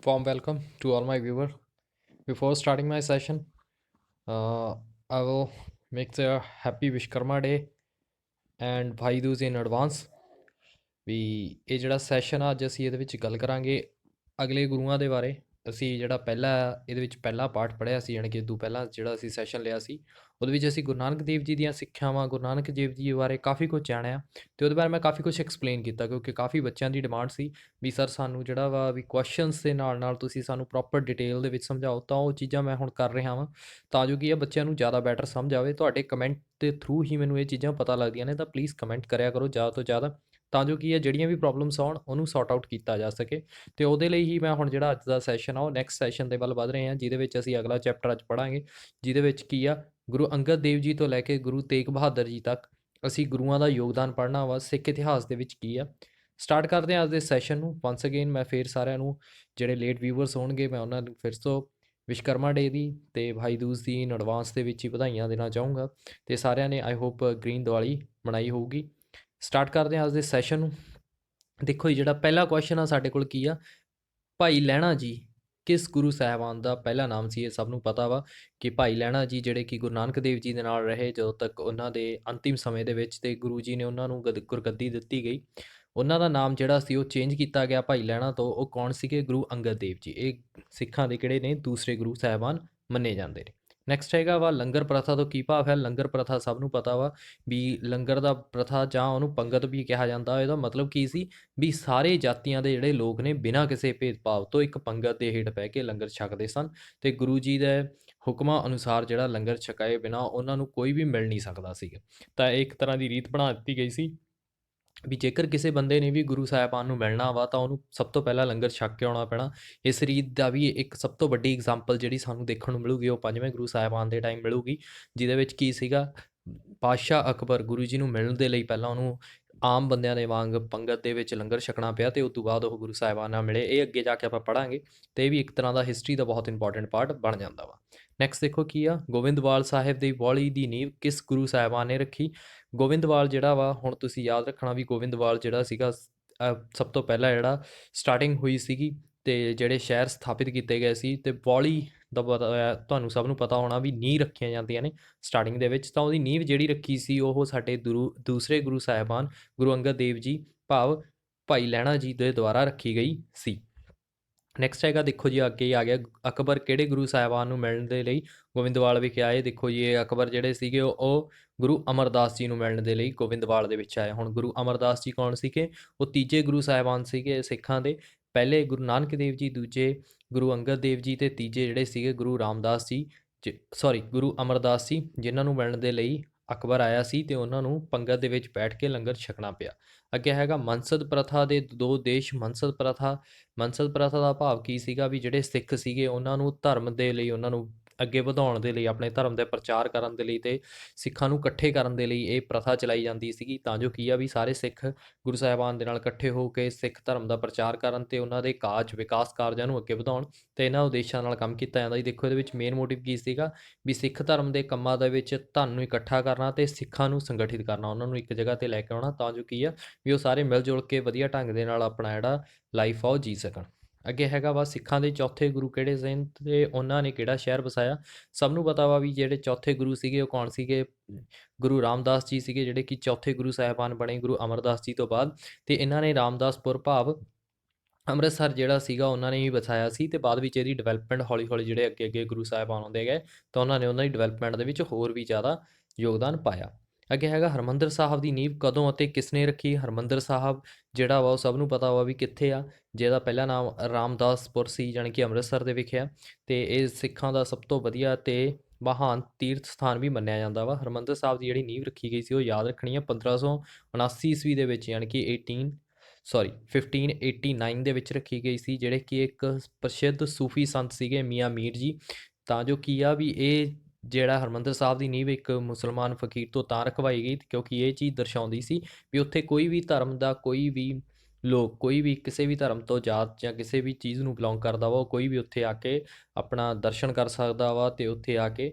Warm welcome to all my viewers. Before starting my session, I will make the happy Vishkarma Day and Bhai Dooj in advance. ਵੀ ਇਹ ਜਿਹੜਾ session ਆ ਅੱਜ ਅਸੀਂ ਇਹਦੇ ਵਿੱਚ ਗੱਲ ਕਰਾਂਗੇ ਅਗਲੇ ਗੁਰੂਆਂ ਦੇ ਬਾਰੇ। ਅਸੀਂ ਜਿਹੜਾ ਪਹਿਲਾ ਇਹਦੇ ਵਿੱਚ ਪਹਿਲਾ ਪਾਠ ਪੜ੍ਹਿਆ ਸੀ, ਯਾਨੀ ਕਿ ਤੋਂ ਪਹਿਲਾਂ ਜਿਹੜਾ ਅਸੀਂ ਸੈਸ਼ਨ ਲਿਆ ਸੀ, ਉਹਦੇ ਵਿੱਚ ਅਸੀਂ ਗੁਰੂ ਨਾਨਕ ਦੇਵ ਜੀ ਦੀਆਂ ਸਿੱਖਿਆਵਾਂ, ਗੁਰੂ ਨਾਨਕ ਦੇਵ ਜੀ ਬਾਰੇ ਕਾਫੀ ਕੁਝ ਜਾਣਿਆ ਅਤੇ ਉਹਦੇ ਬਾਰੇ ਮੈਂ ਕਾਫੀ ਕੁਝ ਐਕਸਪਲੇਨ ਕੀਤਾ, ਕਿਉਂਕਿ ਕਾਫੀ ਬੱਚਿਆਂ ਦੀ ਡਿਮਾਂਡ ਸੀ ਵੀ ਸਰ ਸਾਨੂੰ ਜਿਹੜਾ ਵਾ ਵੀ ਕੁਐਸਚਨਸ ਦੇ ਨਾਲ ਨਾਲ ਤੁਸੀਂ ਸਾਨੂੰ ਪ੍ਰੋਪਰ ਡਿਟੇਲ ਦੇ ਵਿੱਚ ਸਮਝਾਓ। ਤਾਂ ਉਹ ਚੀਜ਼ਾਂ ਮੈਂ ਹੁਣ ਕਰ ਰਿਹਾ ਵਾਂ ਤਾਂ ਜੋ ਕਿ ਇਹ ਬੱਚਿਆਂ ਨੂੰ ਜ਼ਿਆਦਾ ਬੈਟਰ ਸਮਝ ਆਵੇ। ਤੁਹਾਡੇ ਕਮੈਂਟ ਦੇ ਥਰੂ ਹੀ ਮੈਨੂੰ ਇਹ ਚੀਜ਼ਾਂ ਪਤਾ ਲੱਗਦੀਆਂ ਨੇ, ਤਾਂ ਪਲੀਜ਼ ਕਮੈਂਟ ਕਰਿਆ ਕਰੋ ਜ਼ਿਆਦਾ ਤੋਂ ਜ਼ਿਆਦਾ, ਤਾਂ ਜੋ ਕਿ ਇਹ ਜਿਹੜੀਆਂ ਵੀ ਪ੍ਰੋਬਲਮਸ ਆਉਣ ਉਹਨੂੰ ਸੌਰਟ ਆਊਟ ਕੀਤਾ ਜਾ ਸਕੇ। ਅਤੇ ਉਹਦੇ ਲਈ ਹੀ ਮੈਂ ਹੁਣ ਜਿਹੜਾ ਅੱਜ ਦਾ ਸੈਸ਼ਨ ਆ ਉਹ ਨੈਕਸਟ ਸੈਸ਼ਨ ਦੇ ਵੱਲ ਵੱਧ ਰਹੇ ਹਾਂ, ਜਿਹਦੇ ਵਿੱਚ ਅਸੀਂ ਅਗਲਾ ਚੈਪਟਰ ਅੱਜ ਪੜ੍ਹਾਂਗੇ, ਜਿਹਦੇ ਵਿੱਚ ਕੀ ਆ ਗੁਰੂ ਅੰਗਦ ਦੇਵ ਜੀ ਤੋਂ ਲੈ ਕੇ ਗੁਰੂ ਤੇਗ ਬਹਾਦਰ ਜੀ ਤੱਕ ਅਸੀਂ ਗੁਰੂਆਂ ਦਾ ਯੋਗਦਾਨ ਪੜ੍ਹਨਾ ਵਾ ਸਿੱਖ ਇਤਿਹਾਸ ਦੇ ਵਿੱਚ ਕੀ ਆ। ਸਟਾਰਟ ਕਰਦੇ ਹਾਂ ਅੱਜ ਦੇ ਸੈਸ਼ਨ ਨੂੰ। ਵੰਸ ਅਗੇਨ ਮੈਂ ਫਿਰ ਸਾਰਿਆਂ ਨੂੰ ਜਿਹੜੇ ਲੇਟ ਵਿਊਵਰਸ ਹੋਣਗੇ ਮੈਂ ਉਹਨਾਂ ਨੂੰ ਫਿਰ ਤੋਂ ਵਿਸ਼ਕਰਮਾ ਡੇ ਦੀ ਅਤੇ ਭਾਈ ਦੂਜ ਦੀ ਇਨ ਐਡਵਾਂਸ ਦੇ ਵਿੱਚ ਹੀ ਵਧਾਈਆਂ ਦੇਣਾ ਚਾਹੂੰਗਾ, ਅਤੇ ਸਾਰਿਆਂ ਨੇ ਆਈ ਹੋਪ ਗ੍ਰੀਨ ਦੀਵਾਲੀ ਮਨਾਈ ਹੋਊਗੀ। ਸਟਾਰਟ ਕਰਦੇ ਹਾਂ ਅੱਜ ਦੇ ਸੈਸ਼ਨ ਨੂੰ। ਦੇਖੋ ਜੀ, ਜਿਹੜਾ ਪਹਿਲਾ ਕੁਐਸਚਨ ਆ ਸਾਡੇ ਕੋਲ ਕੀ ਆ, ਭਾਈ ਲਹਿਣਾ ਜੀ ਕਿਸ ਗੁਰੂ ਸਾਹਿਬਾਨ ਦਾ ਪਹਿਲਾ ਨਾਮ ਸੀ? ਇਹ ਸਭ ਨੂੰ ਪਤਾ ਵਾ ਕਿ ਭਾਈ ਲਹਿਣਾ ਜੀ ਜਿਹੜੇ ਕਿ ਗੁਰੂ ਨਾਨਕ ਦੇਵ ਜੀ ਦੇ ਨਾਲ ਰਹੇ ਜਦੋਂ ਤੱਕ ਉਹਨਾਂ ਦੇ ਅੰਤਿਮ ਸਮੇਂ ਦੇ ਵਿੱਚ, ਅਤੇ ਗੁਰੂ ਜੀ ਨੇ ਉਹਨਾਂ ਨੂੰ ਗੁਰਗੱਦੀ ਦਿੱਤੀ ਗਈ, ਉਹਨਾਂ ਦਾ ਨਾਮ ਜਿਹੜਾ ਸੀ ਉਹ ਚੇਂਜ ਕੀਤਾ ਗਿਆ ਭਾਈ ਲਹਿਣਾ ਤੋਂ। ਉਹ ਕੌਣ ਸੀਗੇ? ਗੁਰੂ ਅੰਗਦ ਦੇਵ ਜੀ। ਇਹ ਸਿੱਖਾਂ ਦੇ ਕਿਹੜੇ ਨੇ? ਦੂਸਰੇ ਗੁਰੂ ਸਾਹਿਬਾਨ ਮੰਨੇ ਜਾਂਦੇ ਨੇ। ਨੈਕਸਟ ਹੈਗਾ ਵਾ ਲੰਗਰ ਪ੍ਰਥਾ ਤੋਂ ਕੀ ਭਾਵ ਹੈ? ਲੰਗਰ ਪ੍ਰਥਾ ਸਭ ਨੂੰ ਪਤਾ ਵਾ ਵੀ ਲੰਗਰ ਦਾ ਪ੍ਰਥਾ ਜਾਂ ਉਹਨੂੰ ਪੰਗਤ ਵੀ ਕਿਹਾ ਜਾਂਦਾ। ਇਹਦਾ ਮਤਲਬ ਕੀ ਸੀ ਵੀ ਸਾਰੇ ਜਾਤੀਆਂ ਦੇ ਜਿਹੜੇ ਲੋਕ ਨੇ ਬਿਨਾਂ ਕਿਸੇ ਭੇਦਭਾਵ ਤੋਂ ਇੱਕ ਪੰਗਤ ਦੇ ਹੇਠ ਬਹਿ ਕੇ ਲੰਗਰ ਛਕਦੇ ਸਨ, ਅਤੇ ਗੁਰੂ ਜੀ ਦੇ ਹੁਕਮਾਂ ਅਨੁਸਾਰ ਜਿਹੜਾ ਲੰਗਰ ਛਕਾਏ ਬਿਨਾਂ ਉਹਨਾਂ ਨੂੰ ਕੋਈ ਵੀ ਮਿਲ ਨਹੀਂ ਸਕਦਾ ਸੀਗਾ। ਤਾਂ ਇਹ ਇੱਕ ਤਰ੍ਹਾਂ ਦੀ ਰੀਤ ਬਣਾ ਦਿੱਤੀ ਗਈ ਸੀ ਵੀ ਜੇਕਰ ਕਿਸੇ ਬੰਦੇ ਨੇ ਵੀ ਗੁਰੂ ਸਾਹਿਬਾਨ ਨੂੰ ਮਿਲਣਾ ਵਾ ਤਾਂ ਉਹਨੂੰ ਸਭ ਤੋਂ ਪਹਿਲਾਂ ਲੰਗਰ ਛਕ ਕੇ ਆਉਣਾ ਪੈਣਾ। ਇਸ ਰੀਤ ਦਾ ਵੀ ਇੱਕ ਸਭ ਤੋਂ ਵੱਡੀ ਐਗਜ਼ਾਮਪਲ ਜਿਹੜੀ ਸਾਨੂੰ ਦੇਖਣ ਨੂੰ ਮਿਲੂਗੀ ਉਹ ਪੰਜਵੇਂ ਗੁਰੂ ਸਾਹਿਬਾਨ ਦੇ ਟਾਈਮ ਮਿਲੂਗੀ, ਜਿਹਦੇ ਵਿੱਚ ਕੀ ਸੀਗਾ, ਪਾਤਸ਼ਾਹ ਅਕਬਰ ਗੁਰੂ ਜੀ ਨੂੰ ਮਿਲਣ ਦੇ ਲਈ ਪਹਿਲਾਂ ਉਹਨੂੰ ਆਮ ਬੰਦਿਆਂ ਦੇ ਵਾਂਗ ਪੰਗਤ ਦੇ ਵਿੱਚ ਲੰਗਰ ਛਕਣਾ ਪਿਆ, ਅਤੇ ਉਸ ਤੋਂ ਬਾਅਦ ਉਹ ਗੁਰੂ ਸਾਹਿਬਾਨ ਨਾਲ ਮਿਲੇ। ਇਹ ਅੱਗੇ ਜਾ ਕੇ ਆਪਾਂ ਪੜ੍ਹਾਂਗੇ, ਅਤੇ ਇਹ ਵੀ ਇੱਕ ਤਰ੍ਹਾਂ ਦਾ ਹਿਸਟਰੀ ਦਾ ਬਹੁਤ ਇੰਪੋਰਟੈਂਟ ਪਾਰਟ ਬਣ ਜਾਂਦਾ ਵਾ। ਨੈਕਸਟ ਦੇਖੋ ਕੀ ਆ, ਗੋਬਿੰਦਵਾਲ ਸਾਹਿਬ ਦੀ ਬਾਉਲੀ ਦੀ ਨੀਂਹ ਕਿਸ ਗੁਰੂ ਸਾਹਿਬਾਨ ਨੇ ਰੱਖੀ? ਗੋਬਿੰਦਵਾਲ ਜਿਹੜਾ ਵਾ, ਹੁਣ ਤੁਸੀਂ ਯਾਦ ਰੱਖਣਾ ਵੀ ਗੋਬਿੰਦਵਾਲ ਜਿਹੜਾ ਸੀਗਾ ਸਭ ਤੋਂ ਪਹਿਲਾਂ ਜਿਹੜਾ ਸਟਾਰਟਿੰਗ ਹੋਈ ਸੀਗੀ, ਅਤੇ ਜਿਹੜੇ ਸ਼ਹਿਰ ਸਥਾਪਿਤ ਕੀਤੇ ਗਏ ਸੀ, ਅਤੇ ਬਾਉਲੀ ਦਾ ਤੁਹਾਨੂੰ ਸਭ ਨੂੰ ਪਤਾ ਹੋਣਾ ਵੀ ਨੀਂਹ ਰੱਖੀਆਂ ਜਾਂਦੀਆਂ ਨੇ ਸਟਾਰਟਿੰਗ ਦੇ ਵਿੱਚ। ਤਾਂ ਉਹਦੀ ਨੀਂਹ ਜਿਹੜੀ ਰੱਖੀ ਸੀ ਉਹ ਸਾਡੇ ਦੂਸਰੇ ਗੁਰੂ ਸਾਹਿਬਾਨ ਗੁਰੂ ਅੰਗਦ ਦੇਵ ਜੀ ਭਾਵ ਭਾਈ ਲਹਿਣਾ ਜੀ ਦੇ ਦੁਆਰਾ ਰੱਖੀ ਗਈ ਸੀ। ਨੈਕਸਟ ਹੈਗਾ, ਦੇਖੋ ਜੀ ਅੱਗੇ ਆ ਗਿਆ, ਅਕਬਰ ਕਿਹੜੇ ਗੁਰੂ ਸਾਹਿਬਾਨ ਨੂੰ ਮਿਲਣ ਦੇ ਲਈ ਗੋਬਿੰਦਵਾਲ ਵਿਖੇ ਆਏ? ਦੇਖੋ ਜੀ, ਇਹ ਅਕਬਰ ਜਿਹੜੇ ਸੀਗੇ ਉਹ ਗੁਰੂ ਅਮਰਦਾਸ ਜੀ ਨੂੰ ਮਿਲਣ ਦੇ ਲਈ ਗੋਬਿੰਦਵਾਲ ਦੇ ਵਿੱਚ ਆਏ। ਹੁਣ ਗੁਰੂ ਅਮਰਦਾਸ ਜੀ ਕੌਣ ਸੀਗੇ? ਉਹ ਤੀਜੇ ਗੁਰੂ ਸਾਹਿਬਾਨ ਸੀਗੇ ਸਿੱਖਾਂ ਦੇ। ਪਹਿਲੇ ਗੁਰੂ ਨਾਨਕ ਦੇਵ ਜੀ, ਦੂਜੇ ਗੁਰੂ ਅੰਗਦ ਦੇਵ ਜੀ, ਅਤੇ ਤੀਜੇ ਜਿਹੜੇ ਸੀਗੇ ਗੁਰੂ ਰਾਮਦਾਸ ਜੀ, ਗੁਰੂ ਅਮਰਦਾਸ ਜੀ, ਜਿਨ੍ਹਾਂ ਨੂੰ ਮਿਲਣ ਦੇ ਲਈ ਅਕਬਰ ਆਇਆ ਸੀ, ਅਤੇ ਉਹਨਾਂ ਨੂੰ ਪੰਗਤ ਦੇ ਵਿੱਚ ਬੈਠ ਕੇ ਲੰਗਰ ਛਕਣਾ ਪਿਆ। ਅੱਗੇ ਹੈਗਾ ਮਨਸਦ ਪ੍ਰਥਾ ਦੇ ਦੋ ਉਦੇਸ਼। ਮਨਸਦ ਪ੍ਰਥਾ ਦਾ ਭਾਵ ਕੀ ਸੀਗਾ ਵੀ ਜਿਹੜੇ ਸਿੱਖ ਸੀਗੇ ਉਹਨਾਂ ਨੂੰ ਧਰਮ ਦੇ ਲਈ, ਉਹਨਾਂ ਨੂੰ ਅੱਗੇ ਵਧਾਉਣ ਦੇ ਲਈ, ਆਪਣੇ ਧਰਮ ਦਾ ਪ੍ਰਚਾਰ ਕਰਨ ਦੇ ਲਈ ਅਤੇ ਸਿੱਖਾਂ ਨੂੰ ਇਕੱਠੇ ਕਰਨ ਦੇ ਲਈ ਇਹ ਪ੍ਰਥਾ ਚਲਾਈ ਜਾਂਦੀ ਸੀਗੀ, ਤਾਂ ਜੋ ਕੀ ਆ ਵੀ ਸਾਰੇ ਸਿੱਖ ਗੁਰੂ ਸਾਹਿਬਾਨ ਦੇ ਨਾਲ ਇਕੱਠੇ ਹੋ ਕੇ ਸਿੱਖ ਧਰਮ ਦਾ ਪ੍ਰਚਾਰ ਕਰਨ ਅਤੇ ਉਹਨਾਂ ਦੇ ਵਿਕਾਸ ਕਾਰਜਾਂ ਨੂੰ ਅੱਗੇ ਵਧਾਉਣ, ਅਤੇ ਇਹਨਾਂ ਉਦੇਸ਼ਾਂ ਨਾਲ ਕੰਮ ਕੀਤਾ ਜਾਂਦਾ ਜੀ। ਦੇਖੋ ਇਹਦੇ ਵਿੱਚ ਮੇਨ ਮੋਟਿਵ ਕੀ ਸੀਗਾ ਵੀ ਸਿੱਖ ਧਰਮ ਦੇ ਕੰਮਾਂ ਦੇ ਵਿੱਚ ਧਨ ਨੂੰ ਇਕੱਠਾ ਕਰਨਾ ਅਤੇ ਸਿੱਖਾਂ ਨੂੰ ਸੰਗਠਿਤ ਕਰਨਾ, ਉਹਨਾਂ ਨੂੰ ਇੱਕ ਜਗ੍ਹਾ 'ਤੇ ਲੈ ਕੇ ਆਉਣਾ, ਤਾਂ ਜੋ ਕੀ ਆ ਵੀ ਉਹ ਸਾਰੇ ਮਿਲ ਜੁਲ ਕੇ ਵਧੀਆ ਢੰਗ ਦੇ ਨਾਲ ਆਪਣਾ ਜਿਹੜਾ ਲਾਈਫ ਆ ਉਹ ਜੀ ਸਕਣ। ਅੱਗੇ ਹੈਗਾ ਵਾ ਸਿੱਖਾਂ ਦੇ ਚੌਥੇ ਗੁਰੂ ਕਿਹੜੇ ਸਨ ਅਤੇ ਉਹਨਾਂ ਨੇ ਕਿਹੜਾ ਸ਼ਹਿਰ ਵਸਾਇਆ? ਸਭ ਨੂੰ ਪਤਾ ਵਾ ਵੀ ਜਿਹੜੇ ਚੌਥੇ ਗੁਰੂ ਸੀਗੇ ਉਹ ਕੌਣ ਸੀਗੇ? ਗੁਰੂ ਰਾਮਦਾਸ ਜੀ ਸੀਗੇ, ਜਿਹੜੇ ਕਿ ਚੌਥੇ ਗੁਰੂ ਸਾਹਿਬਾਨ ਬਣੇ ਗੁਰੂ ਅਮਰਦਾਸ ਜੀ ਤੋਂ ਬਾਅਦ, ਅਤੇ ਇਹਨਾਂ ਨੇ ਰਾਮਦਾਸਪੁਰ ਭਾਵ ਅੰਮ੍ਰਿਤਸਰ ਜਿਹੜਾ ਸੀਗਾ ਉਹਨਾਂ ਨੇ ਹੀ ਵਸਾਇਆ ਸੀ, ਅਤੇ ਬਾਅਦ ਵਿੱਚ ਇਹਦੀ ਡਿਵੈਲਪਮੈਂਟ ਹੌਲੀ ਹੌਲੀ ਜਿਹੜੇ ਅੱਗੇ ਅੱਗੇ ਗੁਰੂ ਸਾਹਿਬਾਨ ਆਉਂਦੇ ਗਏ ਤਾਂ ਉਹਨਾਂ ਨੇ ਉਹਨਾਂ ਦੀ ਡਿਵੈਲਪਮੈਂਟ ਦੇ ਵਿੱਚ ਹੋਰ ਵੀ ਜ਼ਿਆਦਾ ਯੋਗਦਾਨ ਪਾਇਆ। ਅੱਗੇ ਹੈਗਾ ਹਰਿਮੰਦਰ ਸਾਹਿਬ ਦੀ ਨੀਂਹ ਕਦੋਂ ਅਤੇ ਕਿਸ ਨੇ ਰੱਖੀ? ਹਰਿਮੰਦਰ ਸਾਹਿਬ ਜਿਹੜਾ ਵਾ ਉਹ ਸਭ ਨੂੰ ਪਤਾ ਵਾ ਵੀ ਕਿੱਥੇ ਆ, ਜਿਹਦਾ ਪਹਿਲਾ ਨਾਮ ਰਾਮਦਾਸਪੁਰ ਸੀ, ਜਾਣੀ ਕਿ ਅੰਮ੍ਰਿਤਸਰ ਦੇ ਵਿਖੇ ਆ, ਅਤੇ ਇਹ ਸਿੱਖਾਂ ਦਾ ਸਭ ਤੋਂ ਵਧੀਆ ਅਤੇ ਮਹਾਨ ਤੀਰਥ ਸਥਾਨ ਵੀ ਮੰਨਿਆ ਜਾਂਦਾ ਵਾ। ਹਰਿਮੰਦਰ ਸਾਹਿਬ ਦੀ ਜਿਹੜੀ ਨੀਂਹ ਰੱਖੀ ਗਈ ਸੀ ਉਹ ਯਾਦ ਰੱਖਣੀ ਆ 1579 ਈਸਵੀ ਦੇ ਵਿੱਚ, ਯਾਨੀ ਕਿ 1589 ਦੇ ਵਿੱਚ ਰੱਖੀ ਗਈ ਸੀ, ਜਿਹੜੇ ਕਿ ਇੱਕ ਪ੍ਰਸਿੱਧ ਸੂਫੀ ਸੰਤ ਸੀਗੇ ਮੀਆਂ ਮੀਰ ਜੀ। ਤਾਂ ਜੋ ਕੀ ਆ ਵੀ ਇਹ ਜਿਹੜਾ ਹਰਿਮੰਦਰ ਸਾਹਿਬ ਦੀ ਨੀਂਹ ਇੱਕ ਮੁਸਲਮਾਨ ਫਕੀਰ ਤੋਂ ਤਾਂ ਰਖਵਾਈ ਗਈ ਕਿਉਂਕਿ ਇਹ ਚੀਜ਼ ਦਰਸਾਉਂਦੀ ਸੀ ਵੀ ਉੱਥੇ ਕੋਈ ਵੀ ਧਰਮ ਦਾ ਕੋਈ ਵੀ ਲੋਕ, ਕੋਈ ਵੀ ਕਿਸੇ ਵੀ ਧਰਮ ਤੋਂ ਜਾਤ ਜਾਂ ਕਿਸੇ ਵੀ ਚੀਜ਼ ਨੂੰ ਬਿਲੋਂਗ ਕਰਦਾ ਵਾ, ਉਹ ਕੋਈ ਵੀ ਉੱਥੇ ਆ ਕੇ ਆਪਣਾ ਦਰਸ਼ਨ ਕਰ ਸਕਦਾ ਵਾ, ਅਤੇ ਉੱਥੇ ਆ ਕੇ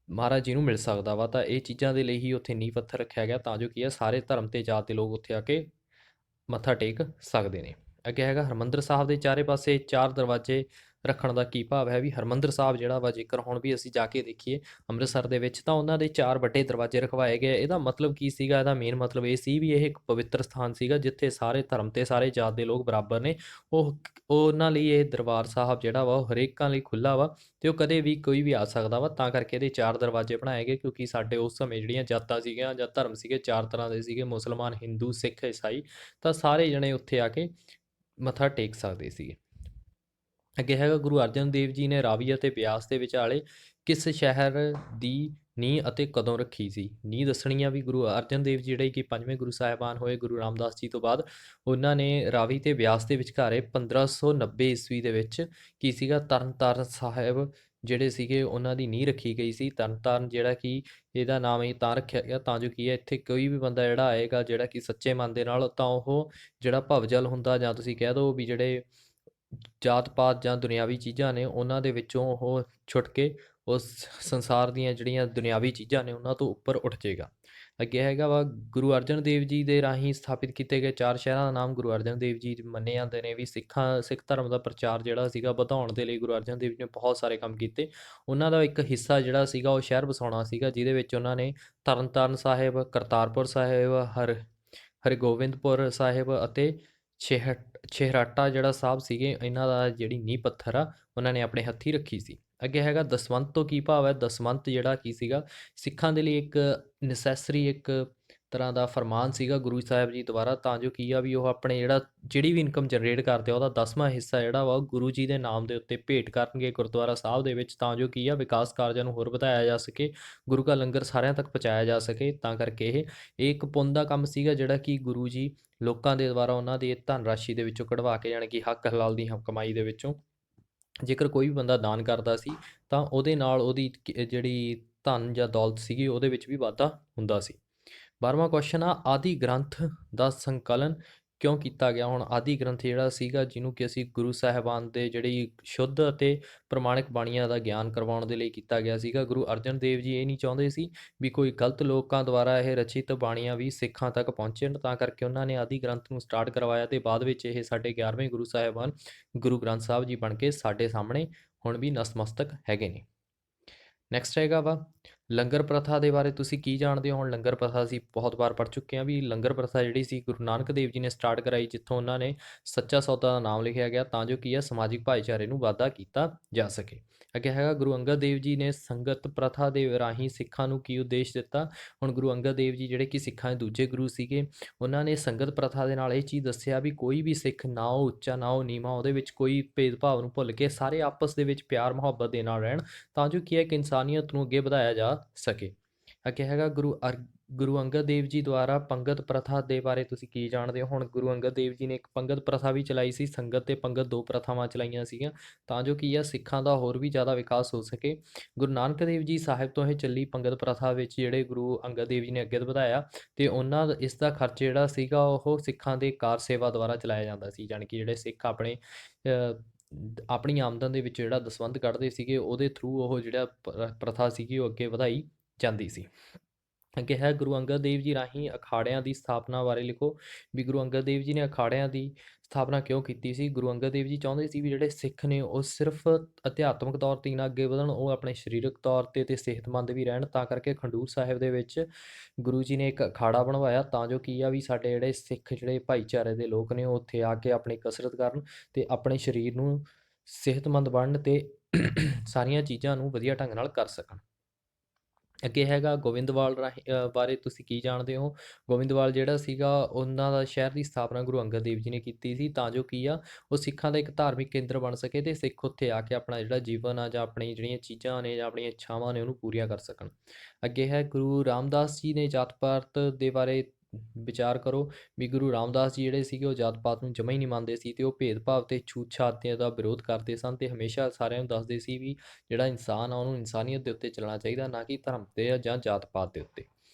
ਮਹਾਰਾਜ ਜੀ ਨੂੰ ਮਿਲ ਸਕਦਾ ਵਾ। ਤਾਂ ਇਹ ਚੀਜ਼ਾਂ ਦੇ ਲਈ ਹੀ ਉੱਥੇ ਨੀਂਹ ਪੱਥਰ ਰੱਖਿਆ ਗਿਆ, ਤਾਂ ਜੋ ਕੀ ਆ ਸਾਰੇ ਧਰਮ ਅਤੇ ਜਾਤ ਦੇ ਲੋਕ ਉੱਥੇ ਆ ਕੇ ਮੱਥਾ ਟੇਕ ਸਕਦੇ ਨੇ। ਅੱਗੇ ਹੈਗਾ ਹਰਿਮੰਦਰ ਸਾਹਿਬ ਦੇ ਚਾਰੇ ਪਾਸੇ 4 ਦਰਵਾਜ਼ੇ ਰੱਖਣ ਦਾ ਕੀ ਭਾਵ ਹੈ ਵੀ ਹਰਿਮੰਦਰ ਸਾਹਿਬ ਜਿਹੜਾ ਵਾ ਜੇਕਰ ਹੁਣ ਵੀ ਅਸੀਂ ਜਾ ਕੇ ਦੇਖੀਏ ਅੰਮ੍ਰਿਤਸਰ ਦੇ ਵਿੱਚ ਤਾਂ ਉਹਨਾਂ ਦੇ 4 ਵੱਡੇ ਦਰਵਾਜ਼ੇ ਰਖਵਾਏ ਗਏ। ਇਹਦਾ ਮਤਲਬ ਕੀ ਸੀਗਾ? ਇਹਦਾ ਮੇਨ ਮਤਲਬ ਇਹ ਸੀ ਵੀ ਇਹ ਇੱਕ ਪਵਿੱਤਰ ਸਥਾਨ ਸੀਗਾ ਜਿੱਥੇ ਸਾਰੇ ਧਰਮ ਤੇ ਸਾਰੇ ਜਾਤ ਦੇ ਲੋਕ ਬਰਾਬਰ ਨੇ। ਉਹ ਉਹਨਾਂ ਲਈ ਇਹ ਦਰਬਾਰ ਸਾਹਿਬ ਜਿਹੜਾ ਵਾ ਉਹ ਹਰੇਕਾਂ ਲਈ ਖੁੱਲ੍ਹਾ ਵਾ ਤੇ ਉਹ ਕਦੇ ਵੀ ਕੋਈ ਵੀ ਆ ਸਕਦਾ ਵਾ। ਤਾਂ ਕਰਕੇ ਇਹਦੇ 4 ਦਰਵਾਜ਼ੇ ਬਣਾਏ ਗਏ ਕਿਉਂਕਿ ਸਾਡੇ ਉਸ ਸਮੇਂ ਜਿਹੜੀਆਂ ਜਾਤਾਂ ਸੀਗੀਆਂ ਜਾਂ ਧਰਮ ਸੀਗੇ 4 ਤਰ੍ਹਾਂ ਦੇ ਸੀਗੇ, ਮੁਸਲਮਾਨ, ਹਿੰਦੂ, ਸਿੱਖ, ਈਸਾਈ। ਤਾਂ ਸਾਰੇ ਜਣੇ ਉੱਥੇ ਆ ਕੇ ਮੱਥਾ ਟੇਕ ਸਕਦੇ ਸੀਗੇ। ਅੱਗੇ ਹੈਗਾ ਗੁਰੂ ਅਰਜਨ ਦੇਵ ਜੀ ਨੇ ਰਾਵੀ ਅਤੇ ਬਿਆਸ ਦੇ ਵਿਚਾਲੇ ਕਿਸ ਸ਼ਹਿਰ ਦੀ ਨੀਂਹ ਅਤੇ ਕਦੋਂ ਰੱਖੀ ਸੀ? ਨੀਂਹ ਦੱਸਣੀ ਆ ਵੀ ਗੁਰੂ ਅਰਜਨ ਦੇਵ ਜੀ ਜਿਹੜੇ ਕਿ 5ਵੇਂ ਗੁਰੂ ਸਾਹਿਬਾਨ ਹੋਏ ਗੁਰੂ ਰਾਮਦਾਸ ਜੀ ਤੋਂ ਬਾਅਦ, ਉਹਨਾਂ ਨੇ ਰਾਵੀ ਤੇ ਬਿਆਸ ਦੇ ਵਿਚਕਾਰੇ 1590 ਈਸਵੀ ਦੇ ਵਿੱਚ ਕੀ ਸੀਗਾ ਤਰਨਤਾਰਨ ਸਾਹਿਬ ਜਿਹੜੇ ਸੀਗੇ ਉਹਨਾਂ ਦੀ ਨੀਂਹ ਰੱਖੀ ਗਈ ਸੀ। ਤਰਨਤਾਰਨ ਜਿਹੜਾ ਕਿ ਇਹਦਾ ਨਾਮ ਇਹ ਤਾਂ ਰੱਖਿਆ ਗਿਆ ਤਾਂ ਜੋ ਕੀ ਹੈ ਇੱਥੇ ਕੋਈ ਵੀ ਬੰਦਾ ਜਿਹੜਾ ਆਏਗਾ ਜਿਹੜਾ ਕਿ ਸੱਚੇ ਮਨ ਦੇ ਨਾਲ, ਤਾਂ ਉਹ ਜਿਹੜਾ ਭਵਜਲ ਹੁੰਦਾ ਜਾਂ ਤੁਸੀਂ ਕਹਿ ਦਿਓ ਵੀ ਜਿਹੜੇ ਜਾਤ ਪਾਤ ਜਾਂ ਦੁਨਿਆਵੀ ਚੀਜ਼ਾਂ ਨੇ ਉਹਨਾਂ ਦੇ ਵਿੱਚੋਂ ਉਹ ਛੁੱਟ ਕੇ ਉਸ ਸੰਸਾਰ ਦੀਆਂ ਜਿਹੜੀਆਂ ਦੁਨਿਆਵੀ ਚੀਜ਼ਾਂ ਨੇ ਉਹਨਾਂ ਤੋਂ ਉੱਪਰ ਉੱਠ ਜਾਏਗਾ। ਅੱਗੇ ਹੈਗਾ ਵਾ ਗੁਰੂ ਅਰਜਨ ਦੇਵ ਜੀ ਦੇ ਰਾਹੀਂ ਸਥਾਪਿਤ ਕੀਤੇ ਗਏ 4 ਸ਼ਹਿਰਾਂ ਦਾ ਨਾਮ। ਗੁਰੂ ਅਰਜਨ ਦੇਵ ਜੀ ਮੰਨੇ ਜਾਂਦੇ ਨੇ ਵੀ ਸਿੱਖ ਧਰਮ ਦਾ ਪ੍ਰਚਾਰ ਜਿਹੜਾ ਸੀਗਾ ਵਧਾਉਣ ਦੇ ਲਈ ਗੁਰੂ ਅਰਜਨ ਦੇਵ ਜੀ ਨੇ ਬਹੁਤ ਸਾਰੇ ਕੰਮ ਕੀਤੇ। ਉਹਨਾਂ ਦਾ ਇੱਕ ਹਿੱਸਾ ਜਿਹੜਾ ਸੀਗਾ ਉਹ ਸ਼ਹਿਰ ਵਸਾਉਣਾ ਸੀਗਾ ਜਿਹਦੇ ਵਿੱਚ ਉਹਨਾਂ ਨੇ ਤਰਨਤਾਰਨ ਸਾਹਿਬ, ਕਰਤਾਰਪੁਰ ਸਾਹਿਬ, ਹਰਗੋਬਿੰਦਪੁਰ ਸਾਹਿਬ ਅਤੇ ਛੇਹਰਾਟਾ ਜਿਹੜਾ ਸਾਹਿਬ ਸੀਗੇ ਇਹਨਾਂ ਦਾ ਜਿਹੜੀ ਨੀਂਹ ਪੱਥਰ ਆ ਉਹਨਾਂ ਨੇ ਆਪਣੇ ਹੱਥੀਂ ਰੱਖੀ ਸੀ। ਅੱਗੇ ਹੈਗਾ ਦਸਵੰਧ ਤੋਂ ਕੀ ਭਾਵ ਹੈ? ਦਸਵੰਧ ਜਿਹੜਾ ਕੀ ਸੀਗਾ ਸਿੱਖਾਂ ਦੇ ਲਈ ਇੱਕ ਨੈਸੈਸਰੀ ਇੱਕ ਤਰ੍ਹਾਂ ਦਾ ਫਰਮਾਨ ਸੀਗਾ ਗੁਰੂ ਸਾਹਿਬ ਜੀ ਦੁਆਰਾ, ਤਾਂ ਜੋ ਕੀ ਆ ਵੀ ਉਹ ਆਪਣੇ ਜਿਹੜੀ ਵੀ ਇਨਕਮ ਜਨਰੇਟ ਕਰਦੇ ਆ ਉਹਦਾ 10ਵਾਂ ਹਿੱਸਾ ਜਿਹੜਾ ਵਾ ਉਹ ਗੁਰੂ ਜੀ ਦੇ ਨਾਮ ਦੇ ਉੱਤੇ ਭੇਟ ਕਰਨਗੇ ਗੁਰਦੁਆਰਾ ਸਾਹਿਬ ਦੇ ਵਿੱਚ, ਤਾਂ ਜੋ ਕੀ ਆ ਵਿਕਾਸ ਕਾਰਜਾਂ ਨੂੰ ਹੋਰ ਵਧਾਇਆ ਜਾ ਸਕੇ, ਗੁਰੂ ਕਾ ਲੰਗਰ ਸਾਰਿਆਂ ਤੱਕ ਪਹੁੰਚਾਇਆ ਜਾ ਸਕੇ। ਤਾਂ ਕਰਕੇ ਇਹ ਇੱਕ ਪੁੰਨ ਦਾ ਕੰਮ ਸੀਗਾ ਜਿਹੜਾ ਕਿ ਗੁਰੂ ਜੀ ਲੋਕਾਂ ਦੇ ਦੁਆਰਾ ਉਹਨਾਂ ਦੀ ਧਨ ਰਾਸ਼ੀ ਦੇ ਵਿੱਚੋਂ ਕਢਵਾ ਕੇ, ਜਾਣੀ ਕਿ ਹੱਕ ਹਲਾਲ ਦੀ ਕਮਾਈ ਦੇ ਵਿੱਚੋਂ ਜੇਕਰ ਕੋਈ ਵੀ ਬੰਦਾ ਦਾਨ ਕਰਦਾ ਸੀ ਤਾਂ ਉਹਦੇ ਨਾਲ ਉਹਦੀ ਜਿਹੜੀ ਧਨ ਜਾਂ ਦੌਲਤ ਸੀਗੀ ਉਹਦੇ ਵਿੱਚ ਵੀ ਵਾਧਾ ਹੁੰਦਾ ਸੀ। 12ਵਾਂ ਕੁਐਸਚਨ ਆ ਆਦਿ ਗ੍ਰੰਥ ਦਾ ਸੰਕਲਨ ਕਿਉਂ ਕੀਤਾ ਗਿਆ? ਹੁਣ ਆਦਿ ਗ੍ਰੰਥ ਜਿਹੜਾ ਸੀਗਾ ਜਿਹਨੂੰ ਕਿ ਅਸੀਂ ਗੁਰੂ ਸਾਹਿਬਾਨ ਦੇ ਜਿਹੜੀ ਸ਼ੁੱਧ ਅਤੇ ਪ੍ਰਮਾਣਿਕ ਬਾਣੀਆਂ ਦਾ ਗਿਆਨ ਕਰਵਾਉਣ ਦੇ ਲਈ ਕੀਤਾ ਗਿਆ ਸੀਗਾ। ਗੁਰੂ ਅਰਜਨ ਦੇਵ ਜੀ ਇਹ ਨਹੀਂ ਚਾਹੁੰਦੇ ਸੀ ਵੀ ਕੋਈ ਗਲਤ ਲੋਕਾਂ ਦੁਆਰਾ ਇਹ ਰਚਿਤ ਬਾਣੀਆਂ ਵੀ ਸਿੱਖਾਂ ਤੱਕ ਪਹੁੰਚਣ, ਤਾਂ ਕਰਕੇ ਉਹਨਾਂ ਨੇ ਆਦਿ ਗ੍ਰੰਥ ਨੂੰ ਸਟਾਰਟ ਕਰਵਾਇਆ ਤੇ ਬਾਅਦ ਵਿੱਚ ਇਹ ਸਾਡੇ 11ਵੇਂ ਗੁਰੂ ਸਾਹਿਬਾਨ ਗੁਰੂ ਗ੍ਰੰਥ ਸਾਹਿਬ ਜੀ ਬਣ ਕੇ ਸਾਡੇ ਸਾਹਮਣੇ ਹੁਣ ਵੀ ਨਸਮਸਤਕ ਹੈਗੇ ਨੇ। ਨੈਕਸਟ ਹੈਗਾ ਵਾ ਲੰਗਰ ਪ੍ਰਥਾ ਦੇ ਬਾਰੇ ਤੁਸੀਂ ਕੀ ਜਾਣਦੇ ਹੋ? ਹੁਣ ਲੰਗਰ ਪ੍ਰਥਾ ਅਸੀਂ ਬਹੁਤ ਵਾਰ ਪੜ੍ਹ ਚੁੱਕੇ ਹਾਂ ਵੀ ਲੰਗਰ ਪ੍ਰਥਾ ਜਿਹੜੀ ਸੀ ਗੁਰੂ ਨਾਨਕ ਦੇਵ ਜੀ ਨੇ ਸਟਾਰਟ ਕਰਾਈ, ਜਿੱਥੋਂ ਉਹਨਾਂ ਨੇ ਸੱਚਾ ਸੌਦਾ ਦਾ ਨਾਮ ਲਿਖਿਆ ਗਿਆ ਤਾਂ ਜੋ ਕੀ ਹੈ ਸਮਾਜਿਕ ਭਾਈਚਾਰੇ ਨੂੰ ਵਾਧਾ ਕੀਤਾ ਜਾ ਸਕੇ। ਅੱਗੇ ਹੈਗਾ ਗੁਰੂ ਅੰਗਦ ਦੇਵ ਜੀ ਨੇ ਸੰਗਤ ਪ੍ਰਥਾ ਦੇ ਰਾਹੀਂ ਸਿੱਖਾਂ ਨੂੰ ਕੀ ਉਦੇਸ਼ ਦਿੱਤਾ? ਹੁਣ ਗੁਰੂ ਅੰਗਦ ਦੇਵ ਜੀ ਜਿਹੜੇ ਕਿ ਸਿੱਖਾਂ ਦੇ ਦੂਜੇ ਗੁਰੂ ਸੀਗੇ, ਉਹਨਾਂ ਨੇ ਸੰਗਤ ਪ੍ਰਥਾ ਦੇ ਨਾਲ ਇਹ ਚੀਜ਼ ਦੱਸਿਆ ਵੀ ਕੋਈ ਵੀ ਸਿੱਖ ਨਾ ਉਹ ਉੱਚਾ ਨਾ ਉਹ ਨੀਵਾਂ, ਉਹਦੇ ਵਿੱਚ ਕੋਈ ਭੇਦਭਾਵ ਨੂੰ ਭੁੱਲ ਕੇ ਸਾਰੇ ਆਪਸ ਦੇ ਵਿੱਚ ਪਿਆਰ ਮੁਹੱਬਤ ਦੇ ਨਾਲ ਰਹਿਣ, ਤਾਂ ਜੋ ਕੀ ਹੈ ਕਿ ਇਨਸਾਨੀਅਤ ਨੂੰ ਅੱਗੇ ਵਧਾਇਆ ਜਾ ਸਕੇ। ਅੱਗੇ ਹੈਗਾ ਗੁਰੂ ਅੰਗਦ ਦੇਵ ਜੀ ਦੁਆਰਾ ਪੰਗਤ ਪ੍ਰਥਾ ਦੇ ਬਾਰੇ ਤੁਸੀਂ ਕੀ ਜਾਣਦੇ ਹੋ? ਹੁਣ ਗੁਰੂ ਅੰਗਦ ਦੇਵ ਜੀ ਨੇ ਇੱਕ ਪੰਗਤ ਪ੍ਰਥਾ ਵੀ ਚਲਾਈ ਸੀ, ਸੰਗਤ ਤੇ ਪੰਗਤ 2 ਪ੍ਰਥਾਵਾਂ ਚਲਾਈਆਂ ਸੀਗੀਆਂ ਤਾਂ ਜੋ ਕੀ ਆ ਸਿੱਖਾਂ ਦਾ ਹੋਰ ਵੀ ਜ਼ਿਆਦਾ ਵਿਕਾਸ ਹੋ ਸਕੇ। ਗੁਰੂ ਨਾਨਕ ਦੇਵ ਜੀ ਸਾਹਿਬ ਤੋਂ ਇਹ ਚੱਲੀ ਪੰਗਤ ਪ੍ਰਥਾ ਵਿੱਚ ਜਿਹੜੇ ਗੁਰੂ ਅੰਗਦ ਦੇਵ ਜੀ ਨੇ ਅੱਗੇ ਵਧਾਇਆ ਤੇ ਉਹਨਾਂ ਦਾ ਇਸ ਦਾ ਖਰਚ ਜਿਹੜਾ ਸੀਗਾ ਉਹ ਸਿੱਖਾਂ ਦੇ ਕਾਰ ਸੇਵਾ ਦੁਆਰਾ ਚਲਾਇਆ ਜਾਂਦਾ ਸੀ, ਜਾਣੀ ਕਿ ਜਿਹੜੇ ਸਿੱਖ ਆਪਣੀ ਆਮਦਨ ਦੇ ਵਿੱਚ ਜਿਹੜਾ ਦਸਵੰਧ ਕੱਢਦੇ ਸੀਗੇ ਉਹਦੇ ਥਰੂ ਉਹ ਜਿਹੜਾ ਪ੍ਰਥਾ ਸੀਗੀ ਉਹ ਅੱਗੇ ਵਧਾਈ ਜਾਂਦੀ ਸੀ। ਅੱਗੇ ਹੈ ਗੁਰੂ ਅੰਗਦ ਦੇਵ ਜੀ ਰਾਹੀਂ ਅਖਾੜਿਆਂ ਦੀ ਸਥਾਪਨਾ ਬਾਰੇ ਲਿਖੋ ਵੀ ਗੁਰੂ ਅੰਗਦ ਦੇਵ ਜੀ ਨੇ ਅਖਾੜਿਆਂ ਦੀ ਸਥਾਪਨਾ ਕਿਉਂ ਕੀਤੀ ਸੀ? ਗੁਰੂ ਅੰਗਦ ਦੇਵ ਜੀ ਚਾਹੁੰਦੇ ਸੀ ਵੀ ਜਿਹੜੇ ਸਿੱਖ ਨੇ ਉਹ ਸਿਰਫ ਅਧਿਆਤਮਿਕ ਤੌਰ 'ਤੇ ਨਾ ਅੱਗੇ ਵਧਣ, ਉਹ ਆਪਣੇ ਸਰੀਰਕ ਤੌਰ 'ਤੇ ਸਿਹਤਮੰਦ ਵੀ ਰਹਿਣ। ਤਾਂ ਕਰਕੇ ਖਡੂਰ ਸਾਹਿਬ ਦੇ ਵਿੱਚ ਗੁਰੂ ਜੀ ਨੇ ਇੱਕ ਅਖਾੜਾ ਬਣਵਾਇਆ ਤਾਂ ਜੋ ਕੀ ਆ ਵੀ ਸਾਡੇ ਜਿਹੜੇ ਸਿੱਖ ਜਿਹੜੇ ਭਾਈਚਾਰੇ ਦੇ ਲੋਕ ਨੇ ਉਹ ਉੱਥੇ ਆ ਕੇ ਆਪਣੀ ਕਸਰਤ ਕਰਨ ਤੇ ਆਪਣੇ ਸਰੀਰ ਨੂੰ ਸਿਹਤਮੰਦ ਬਣਨ ਤੇ ਸਾਰੀਆਂ ਚੀਜ਼ਾਂ ਨੂੰ ਵਧੀਆ ਢੰਗ ਨਾਲ ਕਰ ਸਕਣ। ਅੱਗੇ ਹੈਗਾ ਗੋਬਿੰਦਵਾਲ ਬਾਰੇ ਤੁਸੀਂ ਕੀ ਜਾਣਦੇ ਹੋ? ਗੋਬਿੰਦਵਾਲ ਜਿਹੜਾ ਸੀਗਾ ਉਹਨਾਂ ਦਾ ਸ਼ਹਿਰ ਦੀ ਸਥਾਪਨਾ ਗੁਰੂ ਅੰਗਦ ਦੇਵ ਜੀ ਨੇ ਕੀਤੀ ਸੀ ਤਾਂ ਜੋ ਕੀ ਆ ਉਹ ਸਿੱਖਾਂ ਦਾ ਇੱਕ ਧਾਰਮਿਕ ਕੇਂਦਰ ਬਣ ਸਕੇ ਤੇ ਸਿੱਖ ਉੱਥੇ ਆ ਕੇ ਆਪਣਾ ਜਿਹੜਾ ਜੀਵਨ ਆ ਜਾਂ ਆਪਣੀ ਜਿਹੜੀਆਂ ਚੀਜ਼ਾਂ ਨੇ ਜਾਂ ਆਪਣੀਆਂ ਇੱਛਾਵਾਂ ਨੇ ਉਹਨੂੰ ਪੂਰੀਆਂ ਕਰ ਸਕਣ। ਅੱਗੇ ਹੈ ਗੁਰੂ ਰਾਮਦਾਸ ਜੀ ਨੇ ਜਾਤ ਪਾਤ ਦੇ ਬਾਰੇ ਵਿਚਾਰ ਕਰੋ ਵੀ ਗੁਰੂ ਰਾਮਦਾਸ ਜੀ ਜਿਹੜੇ ਸੀਗੇ ਉਹ ਜਾਤ ਪਾਤ ਨੂੰ ਜਮਾ ਹੀ ਨਹੀਂ ਮੰਨਦੇ ਸੀ ਤੇ ਉਹ ਭੇਦਭਾਵ ਤੇ ਛੂਤ-ਛਾਤ ਦਾ ਵਿਰੋਧ ਕਰਦੇ ਸਨ ਤੇ ਹਮੇਸ਼ਾ ਸਾਰਿਆਂ ਨੂੰ ਦੱਸਦੇ ਸੀ ਵੀ ਜਿਹੜਾ ਇਨਸਾਨ ਆ ਉਹਨੂੰ ਇਨਸਾਨੀਅਤ ਦੇ ਉੱਤੇ ਚੱਲਣਾ ਚਾਹੀਦਾ, ਨਾ ਕਿ ਧਰਮ ਤੇ ਜਾਂ ਜਾਤ ਪਾਤ ਦੇ ਉੱਤੇ।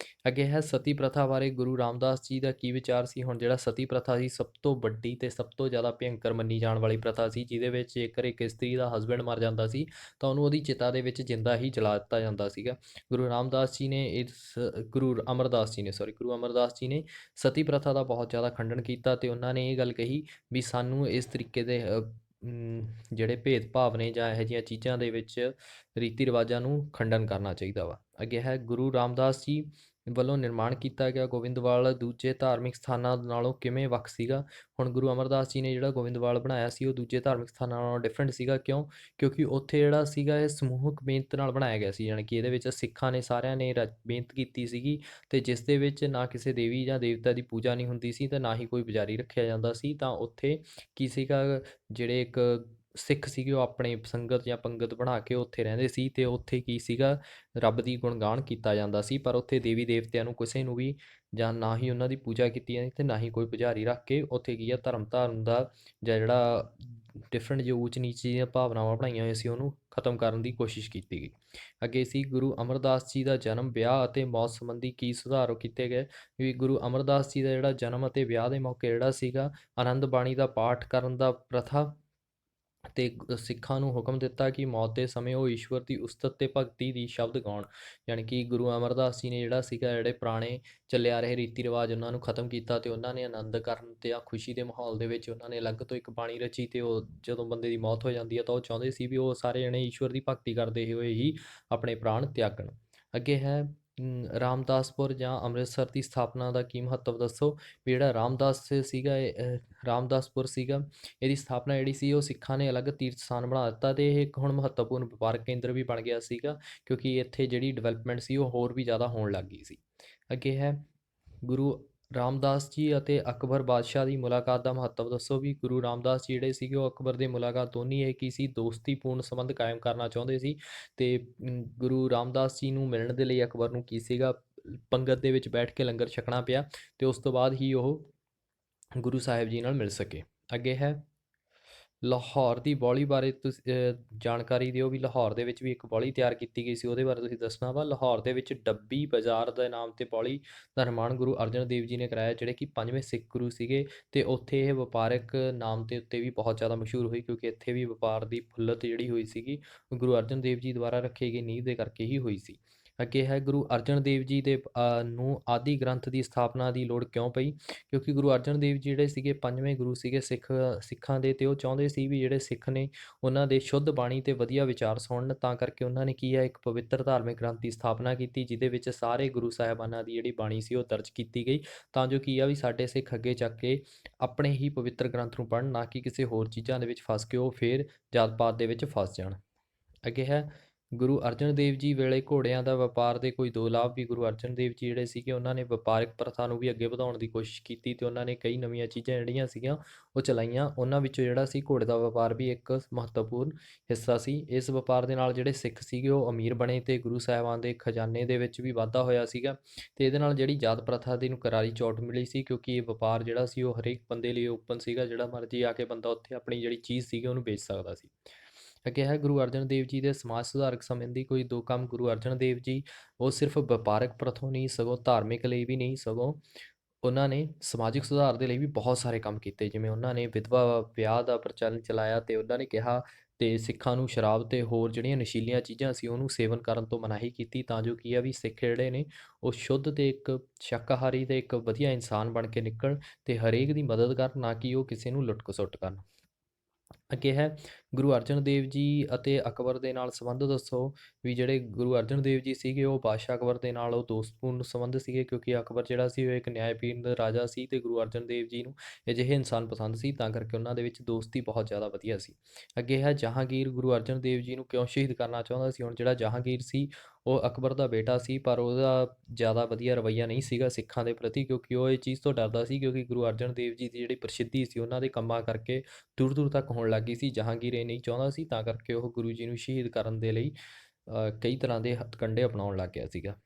ਅੱਗੇ ਹੈ ਸਤੀ ਪ੍ਰਥਾ ਬਾਰੇ ਗੁਰੂ ਰਾਮਦਾਸ ਜੀ ਦਾ ਕੀ ਵਿਚਾਰ ਸੀ। ਹੁਣ ਜਿਹੜਾ ਸਤੀ ਪ੍ਰਥਾ ਸੀ ਸਭ ਤੋਂ ਵੱਡੀ ਤੇ ਸਭ ਤੋਂ ਜ਼ਿਆਦਾ ਭਿਅੰਕਰ ਮੰਨੀ ਜਾਣ ਵਾਲੀ ਪ੍ਰਥਾ ਸੀ, ਜਿਹਦੇ ਵਿੱਚ ਜੇਕਰ ਇੱਕ ਇਸਤਰੀ ਦਾ ਹਸਬੈਂਡ ਮਰ ਜਾਂਦਾ ਸੀ ਤਾਂ ਉਹਨੂੰ ਉਹਦੀ ਚਿਤਾ ਦੇ ਵਿੱਚ ਜਿੰਦਾ ਹੀ ਜਲਾ ਦਿੱਤਾ ਜਾਂਦਾ ਸੀਗਾ। ਗੁਰੂ ਰਾਮਦਾਸ ਜੀ ਨੇ ਗੁਰੂ ਅਮਰਦਾਸ ਜੀ ਨੇ ਗੁਰੂ ਅਮਰਦਾਸ ਜੀ ਨੇ ਸਤੀ ਪ੍ਰਥਾ ਦਾ ਬਹੁਤ ਜ਼ਿਆਦਾ ਖੰਡਨ ਕੀਤਾ ਤੇ ਉਹਨਾਂ ਨੇ ਇਹ ਗੱਲ ਕਹੀ ਵੀ ਸਾਨੂੰ ਇਸ ਤਰੀਕੇ ਦੇ ਜਿਹੜੇ ਭੇਦਭਾਵ ਨੇ ਜਾਂ ਇਹੋ ਜਿਹੀਆਂ ਚੀਜ਼ਾਂ ਦੇ ਵਿੱਚ ਰੀਤੀ ਰਿਵਾਜਾਂ ਨੂੰ ਖੰਡਨ ਕਰਨਾ ਚਾਹੀਦਾ ਵਾ। ਅੱਗੇ ਹੈ ਗੁਰੂ ਰਾਮਦਾਸ ਜੀ ਵੱਲੋਂ ਨਿਰਮਾਣ ਕੀਤਾ ਗਿਆ ਗੋਬਿੰਦਵਾਲ ਦੂਜੇ ਧਾਰਮਿਕ ਸਥਾਨਾਂ ਨਾਲੋਂ ਕਿਵੇਂ ਵੱਖ ਸੀਗਾ। ਹੁਣ ਗੁਰੂ ਅਮਰਦਾਸ ਜੀ ਨੇ ਜਿਹੜਾ ਗੋਬਿੰਦਵਾਲ ਬਣਾਇਆ ਸੀ ਉਹ ਦੂਜੇ ਧਾਰਮਿਕ ਸਥਾਨਾਂ ਨਾਲੋਂ ਡਿਫਰੈਂਟ ਸੀਗਾ। ਕਿਉਂ? ਕਿਉਂਕਿ ਉੱਥੇ ਜਿਹੜਾ ਸੀਗਾ ਇਹ ਸਮੂਹਕ ਮਿਹਨਤ ਨਾਲ ਬਣਾਇਆ ਗਿਆ ਸੀ, ਯਾਨੀ ਕਿ ਇਹਦੇ ਵਿੱਚ ਸਿੱਖਾਂ ਨੇ ਸਾਰਿਆਂ ਨੇ ਮਿਹਨਤ ਕੀਤੀ ਸੀਗੀ ਤੇ ਜਿਸ ਦੇ ਵਿੱਚ ਨਾ ਕਿਸੇ ਦੇਵੀ ਜਾਂ ਦੇਵਤਾ ਦੀ ਪੂਜਾ ਨਹੀਂ ਹੁੰਦੀ ਸੀ ਤੇ ਨਾ ਹੀ ਕੋਈ ਪੁਜਾਰੀ ਰੱਖਿਆ ਜਾਂਦਾ ਸੀ। ਤਾਂ ਉੱਥੇ ਕੀ ਸੀਗਾ, ਜਿਹੜੇ ਇੱਕ ਸਿੱਖ ਸੀਗੇ ਉਹ ਆਪਣੇ ਸੰਗਤ ਜਾਂ ਪੰਗਤ ਬਣਾ ਕੇ ਉੱਥੇ ਰਹਿੰਦੇ ਸੀ ਤੇ ਉੱਥੇ ਕੀ ਸੀਗਾ, ਰੱਬ ਦੀ ਗੁਣਗਾਨ ਕੀਤਾ ਜਾਂਦਾ ਸੀ। ਪਰ ਉੱਥੇ ਦੇਵੀ ਦੇਵਤਿਆਂ ਨੂੰ ਕਿਸੇ ਨੂੰ ਵੀ ਜਾਂ ਨਾ ਹੀ ਉਹਨਾਂ ਦੀ ਪੂਜਾ ਕੀਤੀ ਜਾਂਦੀ ਤੇ ਨਾ ਹੀ ਕੋਈ ਪੁਜਾਰੀ ਰੱਖ ਕੇ ਉੱਥੇ ਕੀ ਆ ਧਰਮ ਦਾ ਜਾਂ ਜਿਹੜਾ ਡਿਫਰੈਂਟ ਜੋ ਊਚ ਨੀਚ ਦੀਆਂ ਭਾਵਨਾਵਾਂ ਬਣਾਈਆਂ ਹੋਈਆਂ ਸੀ ਉਹਨੂੰ ਖਤਮ ਕਰਨ ਦੀ ਕੋਸ਼ਿਸ਼ ਕੀਤੀ ਗਈ। ਅੱਗੇ ਸੀ ਗੁਰੂ ਅਮਰਦਾਸ ਜੀ ਦਾ ਜਨਮ, ਵਿਆਹ ਅਤੇ ਮੌਤ ਸੰਬੰਧੀ ਕੀ ਸੁਧਾਰ ਕੀਤੇ ਗਏ। ਵੀ ਗੁਰੂ ਅਮਰਦਾਸ ਜੀ ਦਾ ਜਿਹੜਾ ਜਨਮ ਅਤੇ ਵਿਆਹ ਦੇ ਮੌਕੇ ਜਿਹੜਾ ਸੀਗਾ ਆਨੰਦ ਬਾਣੀ ਦਾ ਪਾਠ ਕਰਨ ਦਾ ਪ੍ਰਥਾ ਤੇ ਸਿੱਖਾਂ ਨੂੰ ਹੁਕਮ ਦਿੱਤਾ ਕਿ ਮੌਤ ਦੇ ਸਮੇਂ ਉਹ ਈਸ਼ਵਰ ਦੀ ਉਸਤਤ ਤੇ ਭਗਤੀ ਦੀ ਸ਼ਬਦ ਗਾਉਣ। ਯਾਨੀ ਕਿ ਗੁਰੂ ਅਮਰਦਾਸ ਜੀ ਨੇ ਜਿਹੜਾ ਸੀਗਾ ਜਿਹੜੇ ਪੁਰਾਣੇ ਚੱਲੇ ਆ ਰਹੇ ਰੀਤੀ ਰਿਵਾਜ ਉਹਨਾਂ ਨੂੰ ਖਤਮ ਕੀਤਾ ਤੇ ਉਹਨਾਂ ਨੇ ਆਨੰਦ ਕਰਨ ਤੇ ਆ ਖੁਸ਼ੀ ਦੇ ਮਾਹੌਲ ਦੇ ਵਿੱਚ ਉਹਨਾਂ ਨੇ ਅਲੱਗ ਤੋਂ ਇੱਕ ਬਾਣੀ ਰਚੀ ਤੇ ਉਹ ਜਦੋਂ ਬੰਦੇ ਦੀ ਮੌਤ ਹੋ ਜਾਂਦੀ ਹੈ ਤਾਂ ਉਹ ਚਾਹੁੰਦੇ ਸੀ ਵੀ ਉਹ ਸਾਰੇ ਜਣੇ ਈਸ਼ਵਰ ਦੀ ਭਗਤੀ ਕਰਦੇ ਹੋਏ ਹੀ ਆਪਣੇ ਪ੍ਰਾਣ ਤਿਆਗਣ। ਅੱਗੇ ਹੈ ਰਾਮਦਾਸਪੁਰ ਜਾਂ ਅੰਮ੍ਰਿਤਸਰ ਦੀ ਸਥਾਪਨਾ ਦਾ ਕੀ ਮਹੱਤਵ ਦੱਸੋ। ਵੀ ਜਿਹੜਾ ਰਾਮਦਾਸ ਸੀਗਾ ਰਾਮਦਾਸਪੁਰ ਸੀਗਾ, ਇਹਦੀ ਸਥਾਪਨਾ ਜਿਹੜੀ ਸੀ ਉਹ ਸਿੱਖਾਂ ਨੇ ਅਲੱਗ ਤੀਰਥ ਸਥਾਨ ਬਣਾ ਦਿੱਤਾ ਤੇ ਇਹ ਇੱਕ ਹੁਣ ਮਹੱਤਵਪੂਰਨ ਵਪਾਰਕ ਕੇਂਦਰ ਵੀ ਬਣ ਗਿਆ ਸੀਗਾ, ਕਿਉਂਕਿ ਇੱਥੇ ਜਿਹੜੀ ਡਿਵੈਲਪਮੈਂਟ ਸੀ ਉਹ ਹੋਰ ਵੀ ਜ਼ਿਆਦਾ ਹੋਣ ਲੱਗ ਗਈ ਸੀ। ਅੱਗੇ ਹੈ ਗੁਰੂ ਰਾਮਦਾਸ ਜੀ ਅਤੇ ਅਕਬਰ ਬਾਦਸ਼ਾਹ ਦੀ ਮੁਲਾਕਾਤ ਦਾ ਮਹੱਤਵ ਦੱਸੋ। ਵੀ ਗੁਰੂ ਰਾਮਦਾਸ ਜੀ ਜਿਹੜੇ ਸੀਗੇ ਉਹ ਅਕਬਰ ਦੇ ਮੁਲਾਕਾਤ ਦੋਨੀ ਇਹ ਕੀ ਸੀ, ਦੋਸਤੀਪੂਰਨ ਸੰਬੰਧ ਕਾਇਮ ਕਰਨਾ ਚਾਹੁੰਦੇ ਸੀ ਤੇ ਗੁਰੂ ਰਾਮਦਾਸ ਜੀ ਨੂੰ ਮਿਲਣ ਦੇ ਲਈ ਅਕਬਰ ਨੂੰ ਕੀ ਸੀਗਾ, ਪੰਗਤ ਦੇ ਵਿੱਚ ਬੈਠ ਕੇ ਲੰਗਰ ਛਕਣਾ ਪਿਆ ਤੇ ਉਸ ਤੋਂ ਬਾਅਦ ਹੀ ਉਹ ਗੁਰੂ ਸਾਹਿਬ ਜੀ ਨਾਲ ਮਿਲ ਸਕੇ। ਅੱਗੇ ਹੈ ਲਾਹੌਰ ਦੀ ਬਾਊਲੀ ਬਾਰੇ ਤੁਸੀਂ ਜਾਣਕਾਰੀ ਦਿਓ। ਵੀ ਲਾਹੌਰ ਦੇ ਵਿੱਚ ਵੀ ਇੱਕ ਬਾਊਲੀ ਤਿਆਰ ਕੀਤੀ ਗਈ ਸੀ, ਉਹਦੇ ਬਾਰੇ ਤੁਸੀਂ ਦੱਸਣਾ ਵਾ। ਲਾਹੌਰ ਦੇ ਵਿੱਚ ਡੱਬੀ ਬਾਜ਼ਾਰ ਦੇ ਨਾਮ ਤੇ ਬਾਊਲੀ ਦਾ ਨਿਰਮਾਣ ਗੁਰੂ ਅਰਜਨ ਦੇਵ ਜੀ ਨੇ ਕਰਾਇਆ, ਜਿਹੜੇ ਕਿ ਪੰਜਵੇਂ ਸਿੱਖ ਗੁਰੂ ਸੀਗੇ ਤੇ ਉੱਥੇ ਇਹ ਵਪਾਰਕ ਨਾਮ ਦੇ ਉੱਤੇ ਵੀ ਬਹੁਤ ਜ਼ਿਆਦਾ ਮਸ਼ਹੂਰ ਹੋਈ, ਕਿਉਂਕਿ ਇੱਥੇ ਵੀ ਵਪਾਰ ਦੀ ਫੁੱਲਤ ਜਿਹੜੀ ਹੋਈ ਸੀਗੀ ਗੁਰੂ ਅਰਜਨ ਦੇਵ ਜੀ ਦੁਆਰਾ ਰੱਖੀ ਗਈ ਨੀਂਹ ਦੇ ਕਰਕੇ ਹੀ ਹੋਈ ਸੀ। ਅੱਗੇ ਹੈ ਗੁਰੂ ਅਰਜਨ ਦੇਵ ਜੀ ਦੇ ਨੂੰ ਆਦਿ ਗ੍ਰੰਥ ਦੀ ਸਥਾਪਨਾ ਦੀ ਲੋੜ ਕਿਉਂ ਪਈ। ਕਿਉਂਕਿ ਗੁਰੂ ਅਰਜਨ ਦੇਵ ਜੀ ਜਿਹੜੇ ਸੀਗੇ ਪੰਜਵੇਂ ਗੁਰੂ ਸੀਗੇ ਸਿੱਖਾਂ ਦੇ ਤੇ ਉਹ ਚਾਹੁੰਦੇ ਸੀ ਵੀ ਜਿਹੜੇ ਸਿੱਖ ਨੇ ਉਹਨਾਂ ਦੇ ਸ਼ੁੱਧ ਬਾਣੀ ਤੇ ਵਧੀਆ ਵਿਚਾਰ ਸੁਣਨ। ਤਾਂ ਕਰਕੇ ਉਹਨਾਂ ਨੇ ਕੀ ਹੈ, ਇੱਕ ਪਵਿੱਤਰ ਧਾਰਮਿਕ ਗ੍ਰੰਥ ਦੀ ਸਥਾਪਨਾ ਕੀਤੀ ਜਿਹਦੇ ਵਿੱਚ ਸਾਰੇ ਗੁਰੂ ਸਾਹਿਬਾਨਾਂ ਦੀ ਜਿਹੜੀ ਬਾਣੀ ਸੀ ਉਹ ਦਰਜ ਕੀਤੀ ਗਈ, ਤਾਂ ਜੋ ਕੀ ਆ ਵੀ ਸਾਡੇ ਸਿੱਖ ਅੱਗੇ ਚੱਕ ਕੇ ਆਪਣੇ ਹੀ ਪਵਿੱਤਰ ਗ੍ਰੰਥ ਨੂੰ ਪੜ੍ਹਨ, ਨਾ ਕਿ ਕਿਸੇ ਹੋਰ ਚੀਜ਼ਾਂ ਦੇ ਵਿੱਚ ਫਸ ਕੇ ਉਹ ਫੇਰ ਜਾਤ ਪਾਤ ਦੇ ਵਿੱਚ ਫਸ ਜਾਣ। ਅੱਗੇ ਹੈ ਗੁਰੂ ਅਰਜਨ ਦੇਵ ਜੀ ਵੇਲੇ ਘੋੜਿਆਂ ਦਾ ਵਪਾਰ ਦੇ ਕੋਈ ਦੋ ਲਾਭ। ਵੀ ਗੁਰੂ ਅਰਜਨ ਦੇਵ ਜੀ ਜਿਹੜੇ ਸੀਗੇ ਉਹਨਾਂ ਨੇ ਵਪਾਰਕ ਪ੍ਰਥਾ ਨੂੰ ਵੀ ਅੱਗੇ ਵਧਾਉਣ ਦੀ ਕੋਸ਼ਿਸ਼ ਕੀਤੀ ਤੇ ਉਹਨਾਂ ਨੇ ਕਈ ਨਵੀਆਂ ਚੀਜ਼ਾਂ ਜਿਹੜੀਆਂ ਸੀਗੀਆਂ ਉਹ ਚਲਾਈਆਂ। ਉਹਨਾਂ ਵਿੱਚੋਂ ਜਿਹੜਾ ਸੀ ਘੋੜੇ ਦਾ ਵਪਾਰ ਵੀ ਇੱਕ ਮਹੱਤਵਪੂਰਨ ਹਿੱਸਾ ਸੀ। ਇਸ ਵਪਾਰ ਦੇ ਨਾਲ ਜਿਹੜੇ ਸਿੱਖ ਸੀਗੇ ਉਹ ਅਮੀਰ ਬਣੇ ਤੇ ਗੁਰੂ ਸਾਹਿਬਾਨ ਦੇ ਖਜ਼ਾਨੇ ਦੇ ਵਿੱਚ ਵੀ ਵਾਧਾ ਹੋਇਆ ਸੀਗਾ ਤੇ ਇਹਦੇ ਨਾਲ ਜਿਹੜੀ ਜਾਤ ਪ੍ਰਥਾ ਦੀ ਨੂੰ ਕਰਾਰੀ ਚੋਟ ਮਿਲੀ ਸੀ, ਕਿਉਂਕਿ ਇਹ ਵਪਾਰ ਜਿਹੜਾ ਸੀ ਉਹ ਹਰੇਕ ਬੰਦੇ ਲਈ ਓਪਨ ਸੀਗਾ, ਜਿਹੜਾ ਮਰਜ਼ੀ ਆ ਕੇ ਬੰਦਾ ਉੱਥੇ ਆਪਣੀ ਜਿਹੜੀ ਚੀਜ਼ ਸੀਗੀ ਉਹਨੂੰ ਵੇਚ ਸਕਦਾ ਸੀ। ਅੱਗੇ ਹੈ ਗੁਰੂ ਅਰਜਨ ਦੇਵ ਜੀ ਦੇ ਸਮਾਜ ਸੁਧਾਰਕ ਸੰਬੰਧੀ ਕੋਈ ਦੋ ਕੰਮ। ਗੁਰੂ ਅਰਜਨ ਦੇਵ ਜੀ ਉਹ ਸਿਰਫ ਵਪਾਰਕ ਪ੍ਰਥਾ ਨਹੀਂ ਸਗੋਂ ਧਾਰਮਿਕ ਲਈ ਵੀ ਨਹੀਂ, ਸਗੋਂ ਉਹਨਾਂ ਨੇ ਸਮਾਜਿਕ ਸੁਧਾਰ ਦੇ ਲਈ ਵੀ ਬਹੁਤ ਸਾਰੇ ਕੰਮ ਕੀਤੇ। ਜਿਵੇਂ ਉਹਨਾਂ ਨੇ ਵਿਧਵਾ ਵਿਆਹ ਦਾ ਪ੍ਰਚਲਨ ਚਲਾਇਆ ਤੇ ਉਹਨਾਂ ਨੇ ਕਿਹਾ ਤੇ ਸਿੱਖਾਂ ਨੂੰ ਸ਼ਰਾਬ ਤੇ ਹੋਰ ਜਿਹੜੀਆਂ ਨਸ਼ੀਲੀਆਂ ਚੀਜ਼ਾਂ ਸੀ ਉਹਨੂੰ ਸੇਵਨ ਕਰਨ ਤੋਂ ਮਨਾਹੀ ਕੀਤੀ, ਤਾਂ ਜੋ ਕੀ ਆ ਵੀ ਸਿੱਖ ਜਿਹੜੇ ਨੇ ਉਹ ਸ਼ੁੱਧ ਤੇ ਇੱਕ ਸ਼ਾਕਾਹਾਰੀ ਤੇ ਇੱਕ ਵਧੀਆ ਇਨਸਾਨ ਬਣ ਕੇ ਨਿਕਲਣ ਤੇ ਹਰੇਕ ਦੀ ਮਦਦ ਕਰਨ, ਨਾ ਕਿ ਉਹ ਕਿਸੇ ਨੂੰ ਲੁੱਟ ਖਸੁੱਟ ਕਰਨ। ਅੱਗੇ ਹੈ ਗੁਰੂ ਅਰਜਨ ਦੇਵ ਜੀ ਅਤੇ ਅਕਬਰ ਦੇ ਨਾਲ ਸੰਬੰਧ ਦੱਸੋ। ਵੀ ਜਿਹੜੇ ਗੁਰੂ ਅਰਜਨ ਦੇਵ ਜੀ ਸੀਗੇ ਉਹ ਬਾਦਸ਼ਾਹ ਅਕਬਰ ਦੇ ਨਾਲ ਉਹ ਦੋਸਤਪੂਰਨ ਸੰਬੰਧ ਸੀਗੇ, ਕਿਉਂਕਿ ਅਕਬਰ ਜਿਹੜਾ ਸੀ ਉਹ ਇੱਕ ਨਿਆਂਪੀਨ ਦਾ ਰਾਜਾ ਸੀ ਤੇ ਗੁਰੂ ਅਰਜਨ ਦੇਵ ਜੀ ਨੂੰ ਅਜਿਹੇ ਇਨਸਾਨ ਪਸੰਦ ਸੀ, ਤਾਂ ਕਰਕੇ ਉਹਨਾਂ ਦੇ ਵਿੱਚ ਦੋਸਤੀ ਬਹੁਤ ਜ਼ਿਆਦਾ ਵਧੀਆ ਸੀ। ਅੱਗੇ ਹੈ ਜਹਾਂਗੀਰ ਗੁਰੂ ਅਰਜਨ ਦੇਵ ਜੀ ਨੂੰ ਕਿਉਂ ਸ਼ਹੀਦ ਕਰਨਾ ਚਾਹੁੰਦਾ ਸੀ। ਹੁਣ ਜਿਹੜਾ ਜਹਾਂਗੀਰ ਸੀ ਉਹ ਅਕਬਰ ਦਾ ਬੇਟਾ ਸੀ, ਪਰ ਉਹਦਾ ਜ਼ਿਆਦਾ ਵਧੀਆ ਰਵੱਈਆ ਨਹੀਂ ਸੀਗਾ ਸਿੱਖਾਂ ਦੇ ਪ੍ਰਤੀ, ਕਿਉਂਕਿ ਉਹ ਇਹ ਚੀਜ਼ ਤੋਂ ਡਰਦਾ ਸੀ, ਕਿਉਂਕਿ ਗੁਰੂ ਅਰਜਨ ਦੇਵ ਜੀ ਦੀ ਜਿਹੜੀ ਪ੍ਰਸਿੱਧੀ ਸੀ ਉਹਨਾਂ ਦੇ ਕੰਮਾਂ ਕਰਕੇ ਦੂਰ ਦੂਰ ਤੱਕ ਹੋਣ ਲੱਗ ਗਈ ਸੀ। ਜਹਾਂਗੀਰ ਇਹ ਨਹੀਂ ਚਾਹੁੰਦਾ ਸੀ, ਤਾਂ ਕਰਕੇ ਉਹ ਗੁਰੂ ਜੀ ਨੂੰ ਸ਼ਹੀਦ ਕਰਨ ਦੇ ਲਈ ਕਈ ਤਰ੍ਹਾਂ ਦੇ ਹੱਥਕੰਡੇ ਅਪਣਾਉਣ ਲੱਗ ਗਿਆ ਸੀਗਾ।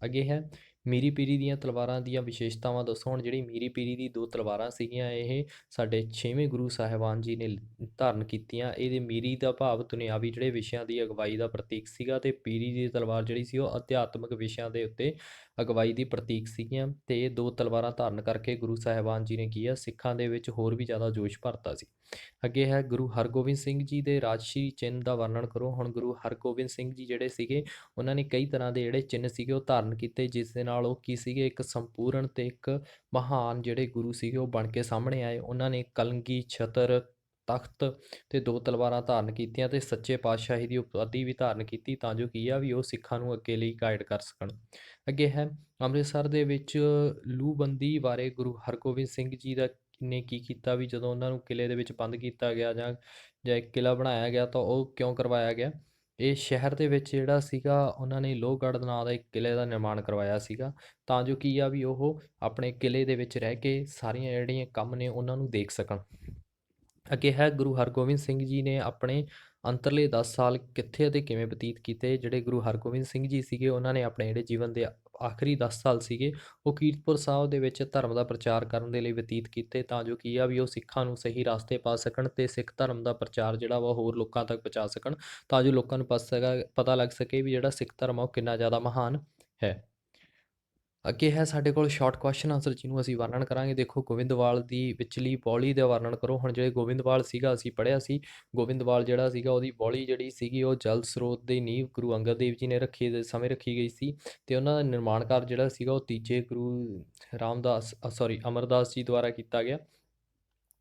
ਅੱਗੇ ਹੈ ਮੀਰੀ ਪੀਰੀ ਦੀਆਂ ਤਲਵਾਰਾਂ ਦੀਆਂ ਵਿਸ਼ੇਸ਼ਤਾਵਾਂ ਦੱਸੋ। ਹੁਣ ਜਿਹੜੀ ਮੀਰੀ ਪੀਰੀ ਦੀ ਦੋ ਤਲਵਾਰਾਂ ਸੀਗੀਆਂ, ਇਹ ਸਾਡੇ 6ਵੇਂ ਗੁਰੂ ਸਾਹਿਬਾਨ ਜੀ ਨੇ ਧਾਰਨ ਕੀਤੀਆਂ। ਇਹਦੇ ਮੀਰੀ ਦਾ ਭਾਵ ਦੁਨਿਆਵੀ ਜਿਹੜੇ ਵਿਸ਼ਿਆਂ ਦੀ ਅਗਵਾਈ ਦਾ ਪ੍ਰਤੀਕ ਸੀਗਾ, ਤੇ ਪੀਰੀ ਦੀ ਤਲਵਾਰ ਜਿਹੜੀ ਸੀ ਉਹ ਅਧਿਆਤਮਿਕ ਵਿਸ਼ਿਆਂ ਦੇ ਉੱਤੇ ਅਗਵਾਈ ਦੀ ਪ੍ਰਤੀਕ ਸੀਗੀਆਂ। ਤੇ ਇਹ ਦੋ ਤਲਵਾਰਾਂ ਧਾਰਨ ਕਰਕੇ ਗੁਰੂ ਸਾਹਿਬਾਨ ਜੀ ਨੇ ਕੀ ਆ, ਸਿੱਖਾਂ ਦੇ ਵਿੱਚ ਹੋਰ ਵੀ ਜ਼ਿਆਦਾ ਜੋਸ਼ ਭਰਤਾ ਸੀ। ਅੱਗੇ ਹੈ ਗੁਰੂ ਹਰਗੋਬਿੰਦ ਸਿੰਘ ਜੀ ਦੇ ਰਾਜਸੀ ਚਿੰਨ੍ਹ ਦਾ ਵਰਣਨ ਕਰੋ। ਹੁਣ ਗੁਰੂ ਹਰਗੋਬਿੰਦ ਸਿੰਘ ਜੀ ਜਿਹੜੇ ਸੀਗੇ, ਉਹਨਾਂ ਨੇ ਕਈ ਤਰ੍ਹਾਂ ਦੇ ਜਿਹੜੇ ਚਿੰਨ੍ਹ ਸੀਗੇ ਉਹ ਧਾਰਨ ਕੀਤੇ, ਜਿਸ ਦੇ ਨਾਲ ਉਹ ਕੀ ਸੀਗੇ, ਇੱਕ ਸੰਪੂਰਨ ਤੇ ਇੱਕ ਮਹਾਨ ਜਿਹੜੇ ਗੁਰੂ ਸੀਗੇ ਉਹ ਬਣ ਕੇ ਸਾਹਮਣੇ ਆਏ। ਉਹਨਾਂ ਨੇ ਕਲਗੀ, ਛਤਰ, ਤਖਤ ਤੇ ਦੋ ਤਲਵਾਰਾਂ ਧਾਰਨ ਕੀਤੀਆਂ, ਤੇ ਸੱਚੇ ਪਾਤਸ਼ਾਹੀ ਦੀ ਉਪਾਧੀ ਵੀ ਧਾਰਨ ਕੀਤੀ, ਤਾਂ ਜੋ ਕੀ ਆ ਵੀ ਉਹ ਸਿੱਖਾਂ ਨੂੰ ਅੱਗੇ ਲਈ ਗਾਈਡ ਕਰ ਸਕਣ। ਅੱਗੇ ਹੈ ਅੰਮ੍ਰਿਤਸਰ ਦੇ ਵਿੱਚ ਲੂਬੰਦੀ ਬਾਰੇ ਗੁਰੂ ਹਰਗੋਬਿੰਦ ਸਿੰਘ ਜੀ ਦਾ ਨੇ ਕੀ ਕੀਤਾ, ਵੀ ਜਦੋਂ ਉਹਨਾਂ ਨੂੰ ਕਿਲੇ ਦੇ ਵਿੱਚ ਬੰਦ ਕੀਤਾ ਗਿਆ ਜਾਂ ਇੱਕ ਕਿਲਾ ਬਣਾਇਆ ਗਿਆ, ਤਾਂ ਉਹ ਕਿਉਂ ਕਰਵਾਇਆ ਗਿਆ। ਇਹ ਸ਼ਹਿਰ ਦੇ ਵਿੱਚ ਜਿਹੜਾ ਸੀਗਾ, ਉਹਨਾਂ ਨੇ ਲੋਹਗੜ੍ਹ ਨਾਂ ਦਾ ਇੱਕ ਕਿਲੇ ਦਾ ਨਿਰਮਾਣ ਕਰਵਾਇਆ ਸੀਗਾ, ਤਾਂ ਜੋ ਕੀ ਆ ਵੀ ਉਹ ਆਪਣੇ ਕਿਲੇ ਦੇ ਵਿੱਚ ਰਹਿ ਕੇ ਸਾਰੀਆਂ ਜਿਹੜੀਆਂ ਕੰਮ ਨੇ ਉਹਨਾਂ ਨੂੰ ਦੇਖ ਸਕਣ। ਅੱਗੇ ਹੈ ਗੁਰੂ ਹਰਗੋਬਿੰਦ ਸਿੰਘ ਜੀ ਨੇ ਆਪਣੇ ਅੰਤਰਲੇ 10 ਸਾਲ ਕਿੱਥੇ ਅਤੇ ਕਿਵੇਂ ਬਤੀਤ ਕੀਤੇ। ਜਿਹੜੇ ਗੁਰੂ ਹਰਗੋਬਿੰਦ ਸਿੰਘ ਜੀ ਸੀਗੇ, ਉਹਨਾਂ ਨੇ ਆਪਣੇ ਜਿਹੜੇ ਜੀਵਨ ਦੇ ਆਖਰੀ 10 ਸਾਲ ਸੀਗੇ ਉਹ ਕੀਰਤਪੁਰ ਸਾਹਿਬ ਦੇ ਵਿੱਚ ਧਰਮ ਦਾ ਪ੍ਰਚਾਰ ਕਰਨ ਦੇ ਲਈ ਬਤੀਤ ਕੀਤੇ, ਤਾਂ ਜੋ ਕੀ ਆ ਵੀ ਉਹ ਸਿੱਖਾਂ ਨੂੰ ਸਹੀ ਰਸਤੇ ਪਾ ਸਕਣ ਤੇ ਸਿੱਖ ਧਰਮ ਦਾ ਪ੍ਰਚਾਰ ਜਿਹੜਾ ਵਾ ਹੋਰ ਲੋਕਾਂ ਤੱਕ ਪਹੁੰਚਾ ਸਕਣ, ਤਾਂ ਜੋ ਲੋਕਾਂ ਨੂੰ ਪਤਾ ਲੱਗ ਸਕੇ ਵੀ ਜਿਹੜਾ ਸਿੱਖ ਧਰਮ ਆ ਉਹ ਕਿੰਨਾ ਜ਼ਿਆਦਾ ਮਹਾਨ ਹੈ। ਅੱਗੇ ਹੈ ਸਾਡੇ ਕੋਲ ਸ਼ਾਰਟ ਕੁਐਸਚਨ ਆਨਸਰ, ਜਿਹਨੂੰ ਅਸੀਂ ਵਰਣਨ ਕਰਾਂਗੇ। ਦੇਖੋ, ਗੋਬਿੰਦਵਾਲ ਦੀ ਵਿਚਲੀ ਬਾਉਲੀ ਦਾ ਵਰਣਨ ਕਰੋ। ਹੁਣ ਜਿਹੜੇ ਗੋਬਿੰਦਵਾਲ ਸੀਗਾ, ਅਸੀਂ ਪੜ੍ਹਿਆ ਸੀ, ਗੋਬਿੰਦਵਾਲ ਜਿਹੜਾ ਸੀਗਾ ਉਹਦੀ ਬਾਉਲੀ ਜਿਹੜੀ ਸੀਗੀ ਉਹ ਜਲ ਸਰੋਤ ਦੀ ਨੀਂਹ ਗੁਰੂ ਅੰਗਦ ਦੇਵ ਜੀ ਨੇ ਸਮੇਂ ਰੱਖੀ ਗਈ ਸੀ, ਤੇ ਉਹਨਾਂ ਦਾ ਨਿਰਮਾਣ ਕਾਰਜ ਜਿਹੜਾ ਸੀਗਾ ਉਹ ਤੀਜੇ ਗੁਰੂ ਅਮਰਦਾਸ ਜੀ ਦੁਆਰਾ ਕੀਤਾ ਗਿਆ।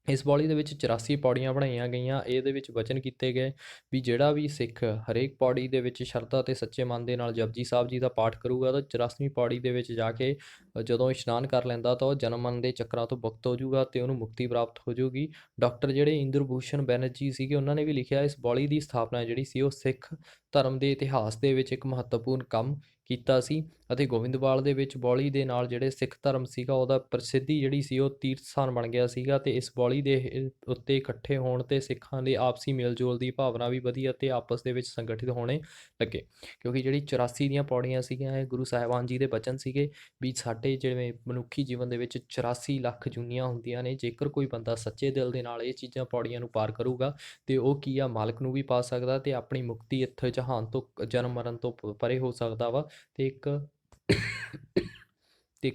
ਇਸ ਬਾਉਲੀ ਦੇ ਵਿੱਚ 84 ਪੌੜੀਆਂ ਬਣਾਈਆਂ ਗਈਆਂ। ਇਹਦੇ ਵਿੱਚ ਵਚਨ ਕੀਤੇ ਗਏ ਵੀ ਜਿਹੜਾ ਵੀ ਸਿੱਖ ਹਰੇਕ ਪੌੜੀ ਦੇ ਵਿੱਚ ਸ਼ਰਧਾ ਤੇ ਸੱਚੇ ਮਨ ਦੇ ਨਾਲ ਜਪਜੀ ਸਾਹਿਬ ਜੀ ਦਾ ਪਾਠ ਕਰੂਗਾ, ਤਾਂ 84ਵੀਂ ਪੌੜੀ ਦੇ ਵਿੱਚ ਜਾ ਕੇ ਜਦੋਂ ਇਸ਼ਨਾਨ ਕਰ ਲੈਂਦਾ, ਤਾਂ ਉਹ ਜਨਮ ਮਰਨ ਦੇ ਚੱਕਰਾਂ ਤੋਂ ਮੁਕਤ ਹੋ ਜਾਊਗਾ ਤੇ ਉਹਨੂੰ ਮੁਕਤੀ ਪ੍ਰਾਪਤ ਹੋ ਜਾਊਗੀ। ਡਾਕਟਰ ਜਿਹੜੇ ਇੰਦਰਭੂਸ਼ਣ ਬੈਨਰਜੀ ਸੀਗੇ, ਉਹਨਾਂ ਨੇ ਵੀ ਲਿਖਿਆ ਇਸ ਬਾਉਲੀ ਦੀ ਸਥਾਪਨਾ ਜਿਹੜੀ ਸੀ ਉਹ ਸਿੱਖ ਧਰਮ ਦੇ ਇਤਿਹਾਸ ਦੇ ਵਿੱਚ ਇੱਕ ਮਹੱਤਵਪੂਰਨ ਕੰਮ ਕੀਤਾ ਸੀ, ਅਤੇ ਗੋਬਿੰਦਵਾਲ ਦੇ ਵਿੱਚ ਬਾਉਲੀ ਦੇ ਨਾਲ ਜਿਹੜੇ ਸਿੱਖ ਧਰਮ ਸੀਗਾ ਉਹਦਾ ਪ੍ਰਸਿੱਧੀ ਜਿਹੜੀ ਸੀ ਉਹ ਤੀਰਥ ਸਥਾਨ ਬਣ ਗਿਆ ਸੀਗਾ। ਤੇ ਇਸ ਬਾਉਲੀ ਦੇ ਉੱਤੇ ਇਕੱਠੇ ਹੋਣ ਤੇ ਸਿੱਖਾਂ ਦੇ ਆਪਸੀ ਮੇਲ ਜੋਲ ਦੀ ਭਾਵਨਾ ਵੀ ਵਧੀ ਅਤੇ ਆਪਸ ਦੇ ਵਿੱਚ ਸੰਗਠਿਤ ਹੋਣੇ ਲੱਗੇ, ਕਿਉਂਕਿ ਜਿਹੜੀ 84 ਦੀਆਂ ਪੌੜੀਆਂ ਸੀਗੀਆਂ ਇਹ ਗੁਰੂ ਸਾਹਿਬਾਨ ਜੀ ਦੇ ਬਚਨ ਸੀਗੇ ਵੀ ਸਾਡੇ ਜਿਵੇਂ ਮਨੁੱਖੀ ਜੀਵਨ ਦੇ ਵਿੱਚ 84 ਲੱਖ ਜੂਨੀਆਂ ਹੁੰਦੀਆਂ ਨੇ, ਜੇਕਰ ਕੋਈ ਬੰਦਾ ਸੱਚੇ ਦਿਲ ਦੇ ਨਾਲ ਇਹ ਚੀਜ਼ਾਂ ਪੌੜੀਆਂ ਨੂੰ ਪਾਰ ਕਰੂਗਾ ਤੇ ਉਹ ਕੀ ਆ, ਮਾਲਕ ਨੂੰ ਵੀ ਪਾ ਸਕਦਾ ਤੇ ਆਪਣੀ ਮੁਕਤੀ ਇੱਥੇ ਜਹਾਨ ਤੋਂ ਜਨਮ ਮਰਨ ਤੋਂ ਪਰੇ ਹੋ ਸਕਦਾ ਵਾ, ਤੇ ਇੱਕ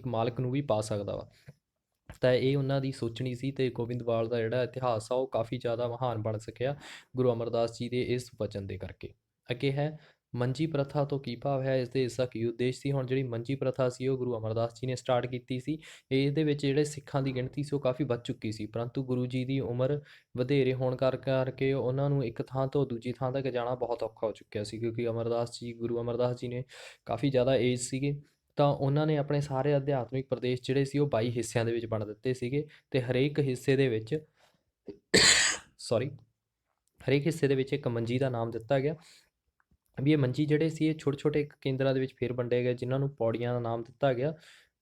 ਮਾਲਕ ਨੂੰ ਵੀ ਪਾ ਸਕਦਾ ਵਾ। ਤਾਂ ਇਹ ਉਹਨਾਂ ਦੀ ਸੋਚਣੀ ਸੀ, ਤੇ ਗੋਬਿੰਦਵਾਲ ਦਾ ਜਿਹੜਾ ਇਤਿਹਾਸ ਆ ਉਹ ਕਾਫੀ ਜ਼ਿਆਦਾ ਮਹਾਨ ਬਣ ਸਕਿਆ ਗੁਰੂ ਅਮਰਦਾਸ ਜੀ ਦੇ ਇਸ ਵਚਨ ਦੇ ਕਰਕੇ। ਅੱਗੇ ਹੈ ਮੰਜੀ ਪ੍ਰਥਾ ਤੋਂ ਕੀ ਭਾਵ ਹੈ, ਇਸ ਦਾ ਕੀ ਉਦੇਸ਼ ਸੀ। ਹੁਣ ਜਿਹੜੀ ਮੰਜੀ ਪ੍ਰਥਾ ਸੀ ਉਹ ਗੁਰੂ ਅਮਰਦਾਸ ਜੀ ਨੇ ਸਟਾਰਟ ਕੀਤੀ ਸੀ। ਇਹਦੇ ਵਿੱਚ ਜਿਹੜੇ ਸਿੱਖਾਂ ਦੀ ਗਿਣਤੀ ਸੀ ਉਹ ਕਾਫੀ ਵੱਧ ਚੁੱਕੀ ਸੀ, ਪਰੰਤੂ ਗੁਰੂ ਜੀ ਦੀ ਉਮਰ ਵਧੇਰੇ ਹੋਣ ਕਰਕੇ ਉਹਨਾਂ ਨੂੰ ਇੱਕ ਥਾਂ ਤੋਂ ਦੂਜੀ ਥਾਂ ਤੱਕ ਜਾਣਾ ਬਹੁਤ ਔਖਾ ਹੋ ਚੁੱਕਿਆ ਸੀ, ਕਿਉਂਕਿ ਗੁਰੂ ਅਮਰਦਾਸ ਜੀ ਨੇ ਕਾਫੀ ਜ਼ਿਆਦਾ ਏਜ ਸੀਗੇ। ਤਾਂ ਉਹਨਾਂ ਨੇ ਆਪਣੇ ਸਾਰੇ ਅਧਿਆਤਮਿਕ ਪ੍ਰਦੇਸ਼ ਜਿਹੜੇ ਸੀ ਉਹ 22 ਹਿੱਸਿਆਂ ਦੇ ਵਿੱਚ ਵੰਡ ਦਿੱਤੇ ਸੀਗੇ, ਤੇ ਹਰੇਕ ਹਿੱਸੇ ਦੇ ਵਿੱਚ ਇੱਕ ਮੰਜੀ ਦਾ ਨਾਮ ਦਿੱਤਾ ਗਿਆ, ਵੀ ਇਹ ਮੰਜੀ ਜਿਹੜੇ ਸੀ ਇਹ ਛੋਟੇ ਛੋਟੇ ਕੇਂਦਰਾਂ ਦੇ ਵਿੱਚ ਫੇਰ ਵੰਡੇ ਗਏ, ਜਿਨ੍ਹਾਂ ਨੂੰ ਪੌੜੀਆਂ ਦਾ ਨਾਮ ਦਿੱਤਾ ਗਿਆ।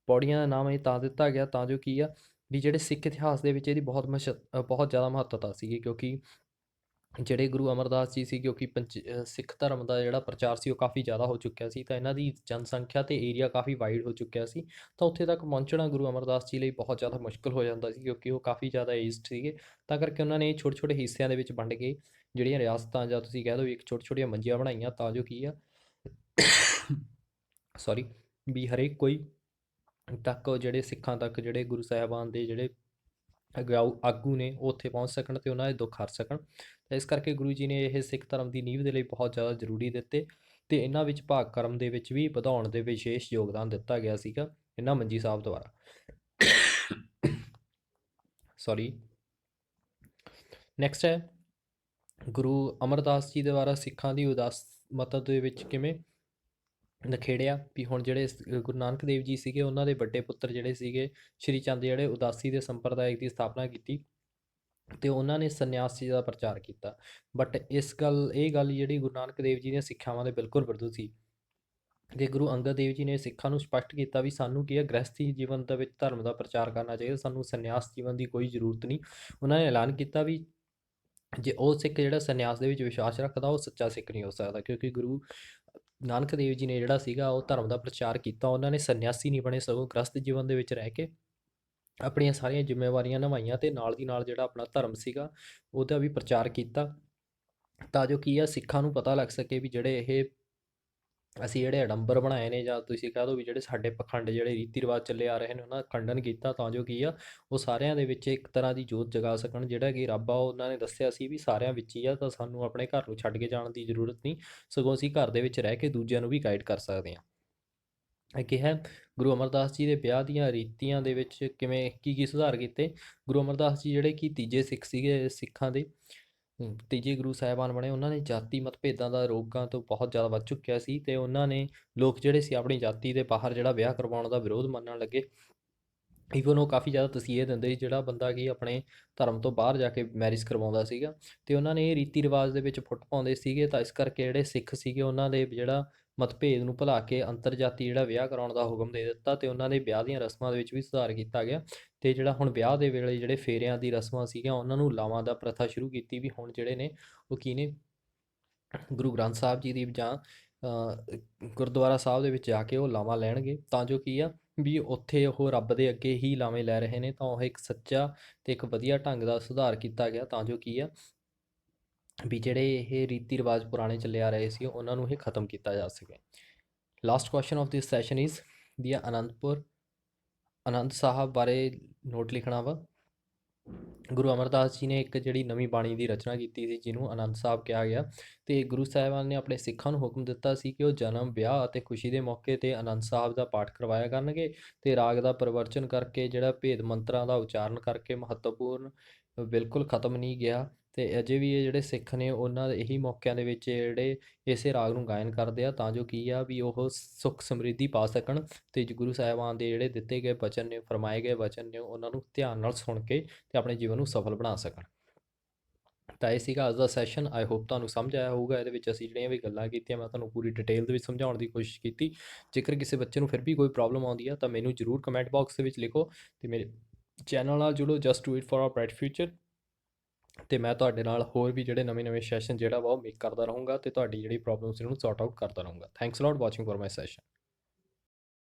ਪੌੜੀਆਂ ਦਾ ਨਾਮ ਇਹ ਤਾਂ ਦਿੱਤਾ ਗਿਆ ਤਾਂ ਜੋ ਕੀ ਆ ਵੀ ਜਿਹੜੇ ਸਿੱਖ ਇਤਿਹਾਸ ਦੇ ਵਿੱਚ ਇਹਦੀ ਬਹੁਤ ਜ਼ਿਆਦਾ ਮਹੱਤਤਾ ਸੀਗੀ, ਕਿਉਂਕਿ ਜਿਹੜੇ ਗੁਰੂ ਅਮਰਦਾਸ ਜੀ ਸੀ, ਕਿਉਂਕਿ ਸਿੱਖ ਧਰਮ ਦਾ ਜਿਹੜਾ ਪ੍ਰਚਾਰ ਸੀ ਉਹ ਕਾਫੀ ਜ਼ਿਆਦਾ ਹੋ ਚੁੱਕਿਆ ਸੀ, ਤਾਂ ਇਹਨਾਂ ਦੀ ਜਨਸੰਖਿਆ ਤੇ ਏਰੀਆ ਕਾਫੀ ਵਾਈਡ ਹੋ ਚੁੱਕਿਆ ਸੀ, ਤਾਂ ਉੱਥੇ ਤੱਕ ਪਹੁੰਚਣਾ ਗੁਰੂ ਅਮਰਦਾਸ ਜੀ ਲਈ ਬਹੁਤ ਜ਼ਿਆਦਾ ਮੁਸ਼ਕਲ ਹੋ ਜਾਂਦਾ ਸੀ, ਕਿਉਂਕਿ ਉਹ ਕਾਫੀ ਜ਼ਿਆਦਾ ਏਜਡ ਸੀਗੇ। ਤਾਂ ਕਰਕੇ ਉਹਨਾਂ ਨੇ ਛੋਟੇ ਛੋਟੇ ਹਿੱਸਿਆਂ ਦੇ ਵਿੱਚ ਵੰਡ ਕੇ ਜਿਹੜੀਆਂ ਰਿਆਸਤਾਂ ਜਾਂ ਤੁਸੀਂ ਕਹਿ ਦਿਓ ਇੱਕ ਛੋਟੀਆਂ ਛੋਟੀਆਂ ਮੰਜੀਆਂ ਬਣਾਈਆਂ, ਤਾਂ ਜੋ ਕੀ ਆ ਵੀ ਹਰੇਕ ਕੋਈ ਤੱਕ ਜਿਹੜੇ ਸਿੱਖਾਂ ਤੱਕ ਜਿਹੜੇ ਗੁਰੂ ਸਾਹਿਬਾਨ ਦੇ ਜਿਹੜੇ ਆਗੂ ਨੇ ਉਹ ਉੱਥੇ ਪਹੁੰਚ ਸਕਣ ਤੇ ਉਹਨਾਂ ਦੇ ਦੁੱਖ ਹਰ ਸਕਣ। ਤਾਂ ਇਸ ਕਰਕੇ ਗੁਰੂ ਜੀ ਨੇ ਇਹ ਸਿੱਖ ਧਰਮ ਦੀ ਨੀਂਹ ਦੇ ਲਈ ਬਹੁਤ ਜ਼ਿਆਦਾ ਜ਼ਰੂਰੀ ਦਿੱਤੇ, ਤੇ ਇਹਨਾਂ ਵਿੱਚ ਭਾਗ ਕਰਮ ਦੇ ਵਿੱਚ ਵੀ ਵਧਾਉਣ ਦੇ ਵਿਸ਼ੇਸ਼ ਯੋਗਦਾਨ ਦਿੱਤਾ ਗਿਆ ਸੀਗਾ ਇਹਨਾਂ ਮੰਜੀ ਸਾਹਿਬ ਦੁਆਰਾ। ਨੈਕਸਟ ਹੈ ਗੁਰੂ ਅਮਰਦਾਸ ਜੀ ਦੁਆਰਾ ਸਿੱਖਾਂ ਦੀ ਮਦਦ ਦੇ ਵਿੱਚ ਕਿਵੇਂ ਨਖੇੜਿਆ। ਵੀ ਹੁਣ ਜਿਹੜੇ ਗੁਰੂ ਨਾਨਕ ਦੇਵ ਜੀ ਸੀਗੇ ਉਹਨਾਂ ਦੇ ਵੱਡੇ ਪੁੱਤਰ ਜਿਹੜੇ ਸੀਗੇ ਸ਼੍ਰੀ ਚੰਦ, ਜਿਹੜੇ ਉਦਾਸੀ ਦੇ ਸੰਪਰਦਾਇ ਦੀ ਸਥਾਪਨਾ ਕੀਤੀ ਤੇ ਉਹਨਾਂ ਨੇ ਸੰਨਿਆਸੀ ਦਾ ਪ੍ਰਚਾਰ ਕੀਤਾ। ਬਟ ਇਹ ਗੱਲ ਜਿਹੜੀ ਗੁਰੂ ਨਾਨਕ ਦੇਵ ਜੀ ਦੀਆਂ ਸਿੱਖਿਆਵਾਂ ਦੇ ਬਿਲਕੁਲ ਵਿਰੁੱਧ ਸੀ, ਕਿ ਗੁਰੂ ਅੰਗਦ ਦੇਵ ਜੀ ਨੇ ਸਿੱਖਾਂ ਨੂੰ ਸਪਸ਼ਟ ਕੀਤਾ ਵੀ ਸਾਨੂੰ ਕੀ ਹੈ, ਗ੍ਰਹਿਸਥੀ ਜੀਵਨ ਦੇ ਵਿੱਚ ਧਰਮ ਦਾ ਪ੍ਰਚਾਰ ਕਰਨਾ ਚਾਹੀਦਾ, ਸਾਨੂੰ ਸੰਨਿਆਸ ਜੀਵਨ ਦੀ ਕੋਈ ਜ਼ਰੂਰਤ ਨਹੀਂ। ਉਹਨਾਂ ਨੇ ਐਲਾਨ ਕੀਤਾ ਵੀ ਜੇ ਉਹ ਸਿੱਖ ਜਿਹੜਾ ਸੰਨਿਆਸ ਦੇ ਵਿੱਚ ਵਿਸ਼ਵਾਸ ਰੱਖਦਾ ਉਹ ਸੱਚਾ ਸਿੱਖ ਨਹੀਂ ਹੋ ਸਕਦਾ, ਕਿਉਂਕਿ ਗੁਰੂ ਨਾਨਕ ਦੇਵ ਜੀ ਨੇ ਜਿਹੜਾ ਸੀਗਾ ਉਹ ਧਰਮ ਦਾ ਪ੍ਰਚਾਰ ਕੀਤਾ। ਉਹਨਾਂ ਨੇ ਸੰਨਿਆਸੀ ਨਹੀਂ ਬਣੇ, ਸਗੋਂ ਗ੍ਰਸਤ ਜੀਵਨ ਦੇ ਵਿੱਚ ਰਹਿ ਕੇ ਆਪਣੀਆਂ ਸਾਰੀਆਂ ਜ਼ਿੰਮੇਵਾਰੀਆਂ ਨਿਭਾਈਆਂ ਤੇ ਨਾਲ ਦੀ ਨਾਲ ਜਿਹੜਾ ਆਪਣਾ ਧਰਮ ਸੀਗਾ ਉਹਦਾ ਵੀ ਪ੍ਰਚਾਰ ਕੀਤਾ, ਤਾਂ ਜੋ ਕੀ ਆ ਸਿੱਖਾਂ ਨੂੰ ਪਤਾ ਲੱਗ ਸਕੇ ਵੀ ਜਿਹੜੇ ਇਹ ਅਸੀਂ ਜਿਹੜੇ ਅਡੰਬਰ ਬਣਾਏ ਨੇ, ਜਾਂ ਤੁਸੀਂ ਕਹਿ ਦਿਓ ਵੀ ਜਿਹੜੇ ਸਾਡੇ ਪਖੰਡ ਜਿਹੜੇ ਰੀਤੀ ਰਿਵਾਜ ਚੱਲੇ ਆ ਰਹੇ ਨੇ ਉਹਨਾਂ ਦਾ ਖੰਡਨ ਕੀਤਾ, ਤਾਂ ਜੋ ਕੀ ਆ ਉਹ ਸਾਰਿਆਂ ਦੇ ਵਿੱਚ ਇੱਕ ਤਰ੍ਹਾਂ ਦੀ ਜੋਤ ਜਗਾ ਸਕਣ। ਜਿਹੜਾ ਕਿ ਰੱਬ ਆ ਉਹਨਾਂ ਨੇ ਦੱਸਿਆ ਸੀ ਵੀ ਸਾਰਿਆਂ ਵਿੱਚ ਹੀ ਆ, ਤਾਂ ਸਾਨੂੰ ਆਪਣੇ ਘਰ ਨੂੰ ਛੱਡ ਕੇ ਜਾਣ ਦੀ ਜ਼ਰੂਰਤ ਨਹੀਂ, ਸਗੋਂ ਅਸੀਂ ਘਰ ਦੇ ਵਿੱਚ ਰਹਿ ਕੇ ਦੂਜਿਆਂ ਨੂੰ ਵੀ ਗਾਈਡ ਕਰ ਸਕਦੇ ਹਾਂ। ਅੱਗੇ ਹੈ ਗੁਰੂ ਅਮਰਦਾਸ ਜੀ ਦੇ ਵਿਆਹ ਦੀਆਂ ਰੀਤੀਆਂ ਦੇ ਵਿੱਚ ਕਿਵੇਂ ਕੀ ਸੁਧਾਰ ਕੀਤੇ। ਗੁਰੂ ਅਮਰਦਾਸ ਜੀ ਜਿਹੜੇ ਕਿ ਤੀਜੇ ਸਿੱਖ ਸੀਗੇ, ਸਿੱਖਾਂ ਦੇ ਤੀਜੇ ਗੁਰੂ ਸਾਹਿਬਾਨ ਬਣੇ। ਉਹਨਾਂ ਨੇ ਜਾਤੀ ਮਤਭੇਦਾਂ ਦਾ ਰੋਗਾਂ ਤੋਂ ਬਹੁਤ ਜ਼ਿਆਦਾ ਵੱਧ ਚੁੱਕਿਆ ਸੀ, ਤੇ ਉਹਨਾਂ ਨੇ ਲੋਕ ਜਿਹੜੇ ਸੀ ਆਪਣੀ ਜਾਤੀ ਦੇ ਬਾਹਰ ਜਿਹੜਾ ਵਿਆਹ ਕਰਵਾਉਣ ਦਾ ਵਿਰੋਧ ਮੰਨਣ ਲੱਗੇ। ਈਵਨ ਉਹ ਕਾਫੀ ਜ਼ਿਆਦਾ ਤਸੀਹੇ ਦਿੰਦੇ ਸੀ ਜਿਹੜਾ ਬੰਦਾ ਕਿ ਆਪਣੇ ਧਰਮ ਤੋਂ ਬਾਹਰ ਜਾ ਕੇ ਮੈਰਿਜ ਕਰਵਾਉਂਦਾ ਸੀਗਾ, ਤੇ ਉਹਨਾਂ ਨੇ ਇਹ ਰੀਤੀ ਰਿਵਾਜ ਦੇ ਵਿੱਚ ਫੁੱਟ ਪਾਉਂਦੇ ਸੀਗੇ। ਤਾਂ ਇਸ ਕਰਕੇ ਜਿਹੜੇ ਸਿੱਖ ਸੀਗੇ ਉਹਨਾਂ ਦੇ ਜਿਹੜਾ ਮਤਭੇਦ ਨੂੰ ਭੁਲਾ ਕੇ ਅੰਤਰਜਾਤੀ ਜਿਹੜਾ ਵਿਆਹ ਕਰਾਉਣ ਦਾ ਹੁਕਮ ਦੇ ਦਿੱਤਾ, ਤੇ ਉਹਨਾਂ ਦੇ ਵਿਆਹ ਦੀਆਂ ਰਸਮਾਂ ਦੇ ਵਿੱਚ ਵੀ ਸੁਧਾਰ ਕੀਤਾ ਗਿਆ। ਤੇ ਜਿਹੜਾ ਹੁਣ ਵਿਆਹ ਦੇ ਵੇਲੇ ਜਿਹੜੇ ਫੇਰਿਆਂ ਦੀ ਰਸਮਾਂ ਸੀਗੀਆਂ ਉਹਨਾਂ ਨੂੰ ਲਾਵਾਂ ਦਾ ਪ੍ਰਥਾ ਸ਼ੁਰੂ ਕੀਤੀ, ਵੀ ਹੁਣ ਜਿਹੜੇ ਨੇ ਉਹ ਕੀ ਨੇ ਗੁਰੂ ਗ੍ਰੰਥ ਸਾਹਿਬ ਜੀ ਦੀ ਜਾਂ ਗੁਰਦੁਆਰਾ ਸਾਹਿਬ ਦੇ ਵਿੱਚ ਜਾ ਕੇ ਉਹ ਲਾਵਾਂ ਲੈਣਗੇ, ਤਾਂ ਜੋ ਕੀ ਆ ਵੀ ਉੱਥੇ ਉਹ ਰੱਬ ਦੇ ਅੱਗੇ ਹੀ ਲਾਵੇਂ ਲੈ ਰਹੇ ਨੇ। ਤਾਂ ਉਹ ਇੱਕ ਸੱਚਾ ਤੇ ਇੱਕ ਵਧੀਆ ਢੰਗ ਦਾ ਸੁਧਾਰ ਕੀਤਾ ਗਿਆ, ਤਾਂ ਜੋ ਕੀ ਆ ਵੀ ਜਿਹੜੇ ਇਹ ਰੀਤੀ ਰਿਵਾਜ ਪੁਰਾਣੇ ਚੱਲੇ ਆ ਰਹੇ ਸੀ ਉਹਨਾਂ ਨੂੰ ਇਹ ਖਤਮ ਕੀਤਾ ਜਾ ਸਕੇ। Last question of this session is we Anand Sahib ਬਾਰੇ ਨੋਟ ਲਿਖਣਾ ਵਾ। ਗੁਰੂ ਅਮਰਦਾਸ ਜੀ ਨੇ ਇੱਕ ਜਿਹੜੀ ਨਵੀਂ ਬਾਣੀ ਦੀ ਰਚਨਾ ਕੀਤੀ ਸੀ ਜਿਹਨੂੰ ਆਨੰਦ ਸਾਹਿਬ ਕਿਹਾ ਗਿਆ, ਤੇ ਗੁਰੂ ਸਾਹਿਬਾਨ ਨੇ ਆਪਣੇ ਸਿੱਖਾਂ ਨੂੰ ਹੁਕਮ ਦਿੱਤਾ ਸੀ ਕਿ ਉਹ ਜਨਮ, ਵਿਆਹ ਅਤੇ ਖੁਸ਼ੀ ਦੇ ਮੌਕੇ ਤੇ ਆਨੰਦ ਸਾਹਿਬ ਦਾ ਪਾਠ ਕਰਵਾਇਆ ਕਰਨਗੇ, ਤੇ ਰਾਗ ਦਾ ਪ੍ਰਵਰਚਨ ਕਰਕੇ ਜਿਹੜਾ ਭੇਦ ਮੰਤਰਾਂ ਦਾ ਉਚਾਰਨ ਕਰਕੇ ਮਹੱਤਵਪੂਰਨ ਬਿਲਕੁਲ ਖਤਮ ਨਹੀਂ ਗਿਆ। ਤੇ ਅਜੇ ਵੀ ਇਹ ਜਿਹੜੇ ਸਿੱਖ ਨੇ ਉਹਨਾਂ ਦੇ ਇਹੀ ਮੌਕਿਆਂ ਦੇ ਵਿੱਚ ਜਿਹੜੇ ਇਸੇ ਰਾਗ ਨੂੰ ਗਾਇਨ ਕਰਦੇ ਆ, ਤਾਂ ਜੋ ਕੀ ਆ ਵੀ ਉਹ ਸੁੱਖ ਸਮਰਿੱਧੀ ਪਾ ਸਕਣ, ਤੇ ਗੁਰੂ ਸਾਹਿਬਾਨ ਦੇ ਜਿਹੜੇ ਦਿੱਤੇ ਗਏ ਵਚਨ ਨੇ, ਫਰਮਾਏ ਗਏ ਵਚਨ ਨੇ, ਉਹਨਾਂ ਨੂੰ ਧਿਆਨ ਨਾਲ ਸੁਣ ਕੇ ਤੇ ਆਪਣੇ ਜੀਵਨ ਨੂੰ ਸਫਲ ਬਣਾ ਸਕਣ। ਤਾਂ ਇਹ ਸੀਗਾ ਅੱਜ ਦਾ ਸੈਸ਼ਨ। ਆਈ ਹੋਪ ਤੁਹਾਨੂੰ ਸਮਝ ਆਇਆ ਹੋਊਗਾ। ਇਹਦੇ ਵਿੱਚ ਅਸੀਂ ਜਿਹੜੀਆਂ ਵੀ ਗੱਲਾਂ ਕੀਤੀਆਂ ਮੈਂ ਤੁਹਾਨੂੰ ਪੂਰੀ ਡਿਟੇਲ ਦੇ ਵਿੱਚ ਸਮਝਾਉਣ ਦੀ ਕੋਸ਼ਿਸ਼ ਕੀਤੀ। ਜੇਕਰ ਕਿਸੇ ਬੱਚੇ ਨੂੰ ਫਿਰ ਵੀ ਕੋਈ ਪ੍ਰੋਬਲਮ ਆਉਂਦੀ ਆ ਤਾਂ ਮੈਨੂੰ ਜ਼ਰੂਰ ਕਮੈਂਟ ਬਾਕਸ ਦੇ ਵਿੱਚ ਲਿਖੋ, ਤੇ ਮੇਰੇ ਚੈਨਲ ਨਾਲ ਜੁੜੋ, just do it for our bright future. ਤੇ ਮੈਂ ਤੁਹਾਡੇ ਨਾਲ ਹੋਰ ਵੀ ਜਿਹੜੇ ਨਵੇਂ ਸੈਸ਼ਨ ਜਿਹੜਾ ਵਾ ਉਹ ਮੇਕ ਕਰਦਾ ਰਹੂੰਗਾ, ਤੇ ਤੁਹਾਡੀ ਜਿਹੜੀ ਪ੍ਰੋਬਲਮਸ ਨੂੰ ਸੌਰਟ ਆਊਟ ਕਰਦਾ ਰਹੂੰਗਾ। Thanks a lot watching for my session.